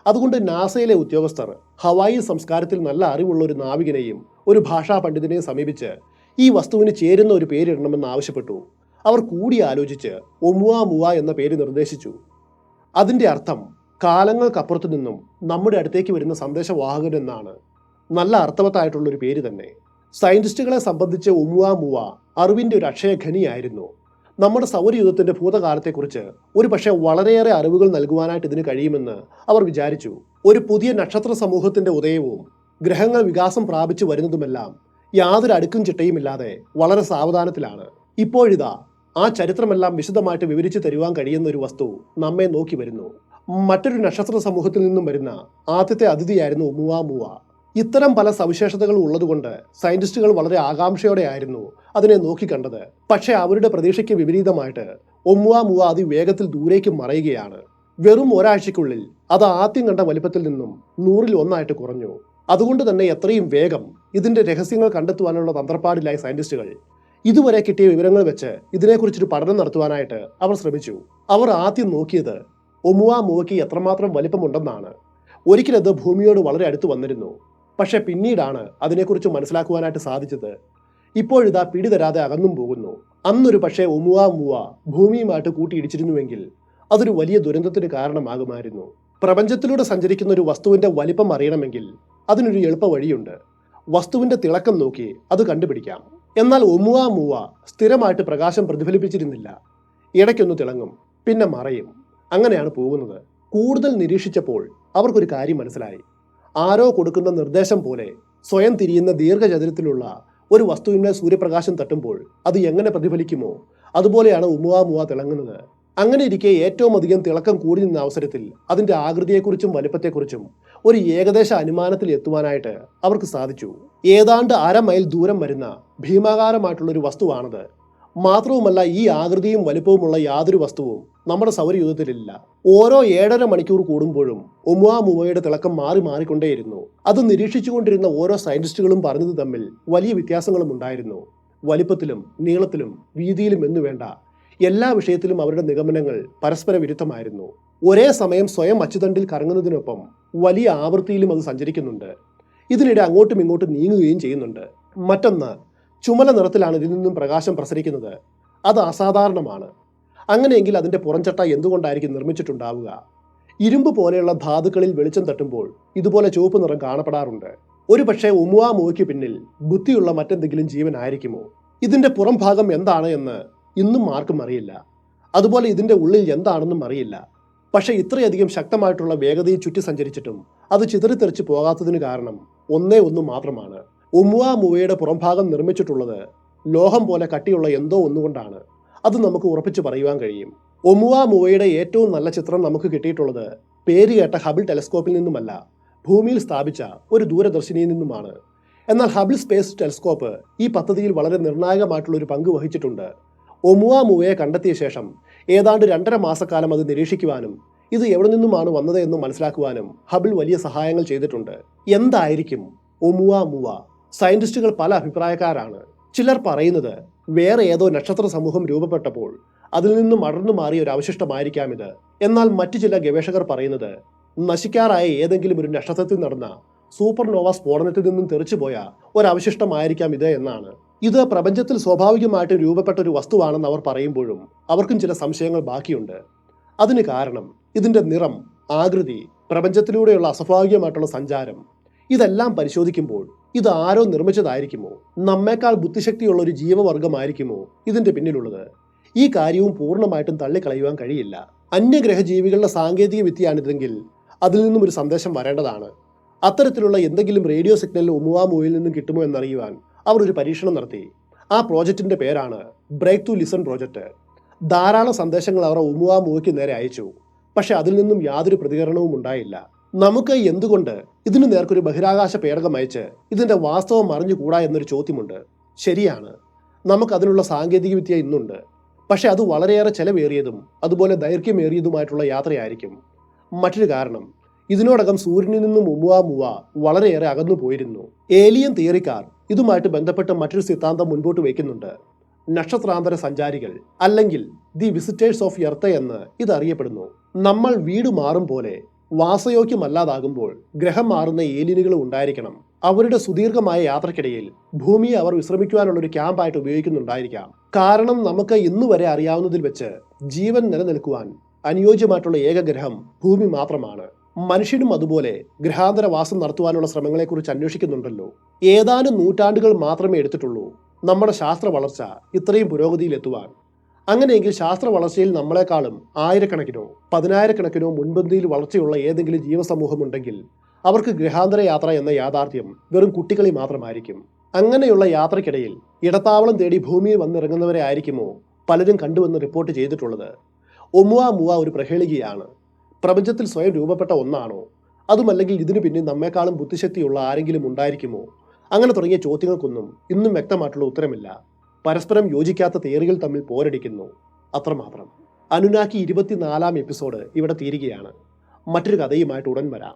അതുകൊണ്ട് നാസയിലെ ഉദ്യോഗസ്ഥർ ഹവായി സംസ്കാരത്തിൽ നല്ല അറിവുള്ള ഒരു നാവികനെയും ഒരു ഭാഷാ പണ്ഡിതനെയും സമീപിച്ച് ഈ വസ്തുവിന് ചേരുന്ന ഒരു പേരിടണമെന്ന് ആവശ്യപ്പെട്ടു. അവർ കൂടി ആലോചിച്ച് ഒമുവ മുവ എന്ന പേര് നിർദ്ദേശിച്ചു. അതിൻ്റെ അർത്ഥം കാലങ്ങൾക്കപ്പുറത്തു നിന്നും നമ്മുടെ അടുത്തേക്ക് വരുന്ന സന്ദേശവാഹകൻ എന്നാണ്. നല്ല അർത്ഥവത്തായിട്ടുള്ളൊരു പേര് തന്നെ. സയന്റിസ്റ്റുകളെ സംബന്ധിച്ച് ഒമുവ മുവ അറിവിൻ്റെ ഒരു അക്ഷയഖനിയായിരുന്നു. നമ്മുടെ സൗരയൂഥത്തിന്റെ ഭൂതകാലത്തെക്കുറിച്ച് ഒരു പക്ഷേ വളരെയേറെ അറിവുകൾ നൽകുവാനായിട്ട് ഇതിന് കഴിയുമെന്ന് അവർ വിചാരിച്ചു. ഒരു പുതിയ നക്ഷത്ര സമൂഹത്തിന്റെ ഉദയവും ഗ്രഹങ്ങൾ വികാസം പ്രാപിച്ചു വരുന്നതുമെല്ലാം യാതൊരു അടുക്കും ചിട്ടയുമില്ലാതെ വളരെ സാവധാനത്തിലാണ്. ഇപ്പോഴിതാ ആ ചരിത്രമെല്ലാം വിശദമായിട്ട് വിവരിച്ചു തരുവാൻ കഴിയുന്ന ഒരു വസ്തു നമ്മെ നോക്കി വരുന്നു. മറ്റൊരു നക്ഷത്ര സമൂഹത്തിൽ നിന്നും വരുന്ന ആദ്യത്തെ അതിഥിയായിരുന്നു ഒമുവ മുവ. ഇത്തരം പല സവിശേഷതകൾ ഉള്ളതുകൊണ്ട് സയന്റിസ്റ്റുകൾ വളരെ ആകാംക്ഷയോടെ ആയിരുന്നു അതിനെ നോക്കിക്കണ്ടത്. പക്ഷേ അവരുടെ പ്രതീക്ഷയ്ക്ക് വിപരീതമായിട്ട് ഒമുവ മുവ അതിവേഗത്തിൽ ദൂരേക്ക് മറയുകയാണ്. വെറും ഒരാഴ്ചയ്ക്കുള്ളിൽ അത് ആദ്യം കണ്ട വലിപ്പത്തിൽ നിന്നും 100-ൽ 1 കുറഞ്ഞു. അതുകൊണ്ട് തന്നെ എത്രയും വേഗം ഇതിന്റെ രഹസ്യങ്ങൾ കണ്ടെത്തുവാനുള്ള തന്ത്രപ്പാടിലായി സയന്റിസ്റ്റുകൾ. ഇതുവരെ കിട്ടിയ വിവരങ്ങൾ വെച്ച് ഇതിനെക്കുറിച്ചൊരു പഠനം നടത്തുവാനായിട്ട് അവർ ശ്രമിച്ചു. അവർ ആദ്യം നോക്കിയത് ഒമുവ മുവയ്ക്ക് എത്രമാത്രം വലിപ്പമുണ്ടെന്നാണ്. ഒരിക്കലത് ഭൂമിയോട് വളരെ അടുത്ത് വന്നിരുന്നു. പക്ഷെ പിന്നീടാണ് അതിനെക്കുറിച്ച് മനസ്സിലാക്കുവാനായിട്ട് സാധിച്ചത്. ഇപ്പോഴിതാ പിടിതരാതെ അകന്നും പോകുന്നു. അന്നൊരു പക്ഷേ ഒമുവ മുവ ഭൂമിയുമായിട്ട് കൂട്ടിയിടിച്ചിരുന്നുവെങ്കിൽ അതൊരു വലിയ ദുരന്തത്തിന് കാരണമാകുമായിരുന്നു. പ്രപഞ്ചത്തിലൂടെ സഞ്ചരിക്കുന്ന ഒരു വസ്തുവിന്റെ വലിപ്പം അറിയണമെങ്കിൽ അതിനൊരു എളുപ്പ വഴിയുണ്ട്. വസ്തുവിന്റെ തിളക്കം നോക്കി അത് കണ്ടുപിടിക്കാം. എന്നാൽ ഒമുവ മുവ സ്ഥിരമായിട്ട് പ്രകാശം പ്രതിഫലിപ്പിച്ചിരുന്നില്ല. ഇടയ്ക്കൊന്ന് തിളങ്ങും, പിന്നെ മറയും. അങ്ങനെയാണ് പോകുന്നത്. കൂടുതൽ നിരീക്ഷിച്ചപ്പോൾ അവർക്കൊരു കാര്യം മനസ്സിലായി. ആരോ കൊടുക്കുന്ന നിർദ്ദേശം പോലെ സ്വയം തിരിയുന്ന ദീർഘചതുരത്തിലുള്ള ഒരു വസ്തുവിന്റെ സൂര്യപ്രകാശം തട്ടുമ്പോൾ അത് എങ്ങനെ പ്രതിഫലിക്കുമോ അതുപോലെയാണ് ഒമുവ മുവ തിളങ്ങുന്നത്. അങ്ങനെ ഇരിക്കെ ഏറ്റവും അധികം തിളക്കം കൂടി നിന്ന അവസരത്തിൽ അതിന്റെ ആകൃതിയെക്കുറിച്ചും വലിപ്പത്തെക്കുറിച്ചും ഒരു ഏകദേശ അനുമാനത്തിൽ എത്തുവാനായിട്ട് അവർക്ക് സാധിച്ചു. ഏതാണ്ട് 1/2 മൈൽ ദൂരം വരുന്ന ഭീമാകാരമായിട്ടുള്ള ഒരു വസ്തുവാണത്. മാത്രവുമല്ല, ഈ ആകൃതിയും വലിപ്പവുമുള്ള യാതൊരു വസ്തുവും നമ്മുടെ സൗരയൂഥത്തിലില്ല. ഓരോ 7.5 മണിക്കൂർ കൂടുമ്പോഴും ഒമുവ മുവയുടെ തിളക്കം മാറിക്കൊണ്ടേയിരുന്നു. അത് നിരീക്ഷിച്ചുകൊണ്ടിരുന്ന ഓരോ സയന്റിസ്റ്റുകളും പറഞ്ഞത് തമ്മിൽ വലിയ വ്യത്യാസങ്ങളും ഉണ്ടായിരുന്നു. വലിപ്പത്തിലും നീളത്തിലും വീതിയിലും എന്നുവേണ്ട എല്ലാ വിഷയത്തിലും അവരുടെ നിഗമനങ്ങൾ പരസ്പര വിരുദ്ധമായിരുന്നു. ഒരേ സമയം സ്വയം അച്ചുതണ്ടിൽ കറങ്ങുന്നതിനൊപ്പം വലിയ ആവൃത്തിയിലും അത് സഞ്ചരിക്കുന്നുണ്ട്. ഇതിനിടെ അങ്ങോട്ടും ഇങ്ങോട്ടും നീങ്ങുകയും ചെയ്യുന്നുണ്ട്. മറ്റൊന്ന്, ചുമല നിറത്തിലാണ് ഇതിൽ നിന്നും പ്രകാശം പ്രസരിക്കുന്നത്. അത് അസാധാരണമാണ്. അങ്ങനെയെങ്കിൽ അതിന്റെ പുറംചട്ട എന്തുകൊണ്ടായിരിക്കും നിർമ്മിച്ചിട്ടുണ്ടാവുക? ഇരുമ്പ് പോലെയുള്ള ധാതുക്കളിൽ വെളിച്ചം തട്ടുമ്പോൾ ഇതുപോലെ ചുവപ്പ് നിറം കാണപ്പെടാറുണ്ട്. ഒരു പക്ഷേ ഒമുവ മുവയ്ക്ക് പിന്നിൽ ബുദ്ധിയുള്ള മറ്റെന്തെങ്കിലും ജീവനായിരിക്കുമോ? ഇതിന്റെ പുറം ഭാഗം എന്താണ് എന്ന് ഇന്നും ആർക്കും അറിയില്ല. അതുപോലെ ഇതിന്റെ ഉള്ളിൽ എന്താണെന്നും അറിയില്ല. പക്ഷേ ഇത്രയധികം ശക്തമായിട്ടുള്ള വേഗതയിൽ ചുറ്റി സഞ്ചരിച്ചിട്ടും അത് ചിതറിത്തെറിച്ച് പോകാത്തതിന് കാരണം ഒന്നേ ഒന്ന് മാത്രമാണ്. ഒമുവാമുവയുടെ പുറംഭാഗം നിർമ്മിച്ചിട്ടുള്ളത് ലോഹം പോലെ കട്ടിയുള്ള എന്തോ ഒന്നുകൊണ്ടാണ്. അത് നമുക്ക് ഉറപ്പിച്ചു പറയുവാൻ കഴിയും. ഒമുവാമുവയുടെ ഏറ്റവും നല്ല ചിത്രം നമുക്ക് കിട്ടിയിട്ടുള്ളത് പേരുകേട്ട ഹബിൾ ടെലസ്കോപ്പിൽ നിന്നുമല്ല, ഭൂമിയിൽ സ്ഥാപിച്ച ഒരു ദൂരദർശിനിയിൽ നിന്നുമാണ്. എന്നാൽ ഹബിൾ സ്പേസ് ടെലസ്കോപ്പ് ഈ പദ്ധതിയിൽ വളരെ നിർണായകമായിട്ടുള്ള ഒരു പങ്ക് വഹിച്ചിട്ടുണ്ട്. ഒമുവാമുവയെ കണ്ടെത്തിയ ശേഷം ഏതാണ്ട് 2.5 മാസക്കാലം അത് നിരീക്ഷിക്കുവാനും ഇത് എവിടെ നിന്നുമാണ് വന്നത് എന്ന് മനസ്സിലാക്കുവാനും ഹബിൾ വലിയ സഹായങ്ങൾ ചെയ്തിട്ടുണ്ട്. എന്തായിരിക്കും ഒമുവാമുവ? സയന്റിസ്റ്റുകൾ പല അഭിപ്രായക്കാരാണ്. ചിലർ പറയുന്നത് വേറെ ഏതോ നക്ഷത്ര സമൂഹം രൂപപ്പെട്ടപ്പോൾ അതിൽ നിന്നും അടർന്നു മാറിയ ഒരു അവശിഷ്ടമായിരിക്കാം ഇത്. എന്നാൽ മറ്റു ചില ഗവേഷകർ പറയുന്നത് നശിക്കാറായ ഏതെങ്കിലും ഒരു നക്ഷത്രത്തിൽ നടന്ന സൂപ്പർനോവ സ്ഫോടനത്തിൽ നിന്നും തെറിച്ചുപോയ ഒരവശിഷ്ടമായിരിക്കാം ഇത് എന്നാണ്. ഇത് പ്രപഞ്ചത്തിൽ സ്വാഭാവികമായിട്ട് രൂപപ്പെട്ട ഒരു വസ്തുവാണെന്ന് അവർ പറയുമ്പോഴും അവർക്കും ചില സംശയങ്ങൾ ബാക്കിയുണ്ട്. അതിന് കാരണം ഇതിന്റെ നിറം, ആകൃതി, പ്രപഞ്ചത്തിലൂടെയുള്ള അസ്വാഭാവികമായിട്ടുള്ള സഞ്ചാരം, ഇതെല്ലാം പരിശോധിക്കുമ്പോൾ ഇത് ആരോ നിർമ്മിച്ചതായിരിക്കുമോ? നമ്മേക്കാൾ ബുദ്ധിശക്തിയുള്ള ഒരു ജീവവർഗമായിരിക്കുമോ ഇതിന്റെ പിന്നിലുള്ളത്? ഈ കാര്യവും പൂർണ്ണമായിട്ടും തള്ളിക്കളയുവാൻ കഴിയില്ല. അന്യഗ്രഹ ജീവികളുടെ സാങ്കേതിക വിദ്യയാണിതെങ്കിൽ അതിൽ നിന്നും ഒരു സന്ദേശം വരേണ്ടതാണ്. അത്തരത്തിലുള്ള എന്തെങ്കിലും റേഡിയോ സിഗ്നൽ ഒമുവാമുവയിൽ നിന്നും കിട്ടുമോ എന്നറിയുവാൻ അവർ ഒരു പരീക്ഷണം നടത്തി. ആ പ്രോജക്റ്റിന്റെ പേരാണ് ബ്രേക്ക് ടു ലിസൺ പ്രോജക്റ്റ്. ധാരാളം സന്ദേശങ്ങൾ അവർ ഒമുവാമുവയ്ക്ക് നേരെ അയച്ചു. പക്ഷെ അതിൽ നിന്നും യാതൊരു പ്രതികരണവും ഉണ്ടായില്ല. നമുക്ക് എന്തുകൊണ്ട് ഇതിനു നേർക്കൊരു ബഹിരാകാശ പേടകം അയച്ച് ഇതിന്റെ വാസ്തവം അറിഞ്ഞുകൂടാ എന്നൊരു ചോദ്യമുണ്ട്. ശരിയാണ്, നമുക്കതിനുള്ള സാങ്കേതിക വിദ്യ ഇന്നുണ്ട്. പക്ഷെ അത് വളരെയേറെ ചെലവേറിയതും അതുപോലെ ദൈർഘ്യമേറിയതുമായിട്ടുള്ള യാത്രയായിരിക്കും. മറ്റൊരു കാരണം, ഇതിനോടകം സൂര്യനിൽ നിന്നും ഒമുവാമുവ വളരെയേറെ അകന്നു പോയിരുന്നു. ഏലിയൻ തിയറിക്കാർ ഇതുമായിട്ട് ബന്ധപ്പെട്ട് മറ്റൊരു സിദ്ധാന്തം മുൻപോട്ട് വയ്ക്കുന്നുണ്ട്. നക്ഷത്രാന്തര സഞ്ചാരികൾ, അല്ലെങ്കിൽ ദി വിസിറ്റേഴ്സ് ഓഫ് എർത്ത് എന്ന് ഇത് അറിയപ്പെടുന്നു. നമ്മൾ വീട് മാറും പോലെ വാസയോഗ്യമല്ലാതാകുമ്പോൾ ഗ്രഹം മാറുന്ന ഏലിയനുകൾ ഉണ്ടായിരിക്കണം. അവരുടെ സുദീർഘമായ യാത്രക്കിടയിൽ ഭൂമിയെ അവർ വിശ്രമിക്കുവാനുള്ള ഒരു ക്യാമ്പായിട്ട് ഉപയോഗിക്കുന്നുണ്ടായിരിക്കാം. കാരണം നമുക്ക് ഇന്നു വരെ അറിയാവുന്നതിൽ വെച്ച് ജീവൻ നിലനിൽക്കുവാൻ അനുയോജ്യമായിട്ടുള്ള ഏക ഗ്രഹം ഭൂമി മാത്രമാണ്. മനുഷ്യനും അതുപോലെ ഗ്രഹാന്തരവാസം നടത്തുവാനുള്ള ശ്രമങ്ങളെക്കുറിച്ച് അന്വേഷിക്കുന്നുണ്ടല്ലോ. ഏതാനും നൂറ്റാണ്ടുകൾ മാത്രമേ എടുത്തിട്ടുള്ളൂ നമ്മുടെ ശാസ്ത്ര വളർച്ച ഇത്രയും പുരോഗതിയിലെത്തുവാൻ. അങ്ങനെയെങ്കിൽ ശാസ്ത്ര വളർച്ചയിൽ നമ്മളെക്കാളും ആയിരക്കണക്കിനോ 10,000-കണക്കിനോ മുൻപന്തിയിൽ വളർച്ചയുള്ള ഏതെങ്കിലും ജീവസമൂഹമുണ്ടെങ്കിൽ അവർക്ക് ഗ്രഹാന്തര യാത്ര എന്ന യാഥാർത്ഥ്യം വെറും കുട്ടികളി മാത്രമായിരിക്കും. അങ്ങനെയുള്ള യാത്രക്കിടയിൽ ഇടത്താവളം തേടി ഭൂമിയിൽ വന്നിറങ്ങുന്നവരെ ആയിരിക്കുമോ പലരും കണ്ടുവെന്ന് റിപ്പോർട്ട് ചെയ്തിട്ടുള്ളത്. ഒമുവാമുവ ഒരു പ്രഹേളികയാണ്. പ്രപഞ്ചത്തിൽ സ്വയം രൂപപ്പെട്ട ഒന്നാണോ? അതുമല്ലെങ്കിൽ ഇതിനു പിന്നിൽ നമ്മെക്കാളും ബുദ്ധിശക്തിയുള്ള ആരെങ്കിലും ഉണ്ടായിരിക്കുമോ? അങ്ങനെ തുടങ്ങിയ ചോദ്യങ്ങൾക്കൊന്നും ഇന്നും വ്യക്തമായിട്ടുള്ള ഉത്തരമില്ല. പരസ്പരം യോജിക്കാത്ത തിയറികൾ തമ്മിൽ പോരടിക്കുന്നു, അത്രമാത്രം. അനുനാക്കി 24-ാം എപ്പിസോഡ് ഇവിടെ തീരുകയാണ്. മറ്റൊരു കഥയുമായിട്ട് ഉടൻ വരാം.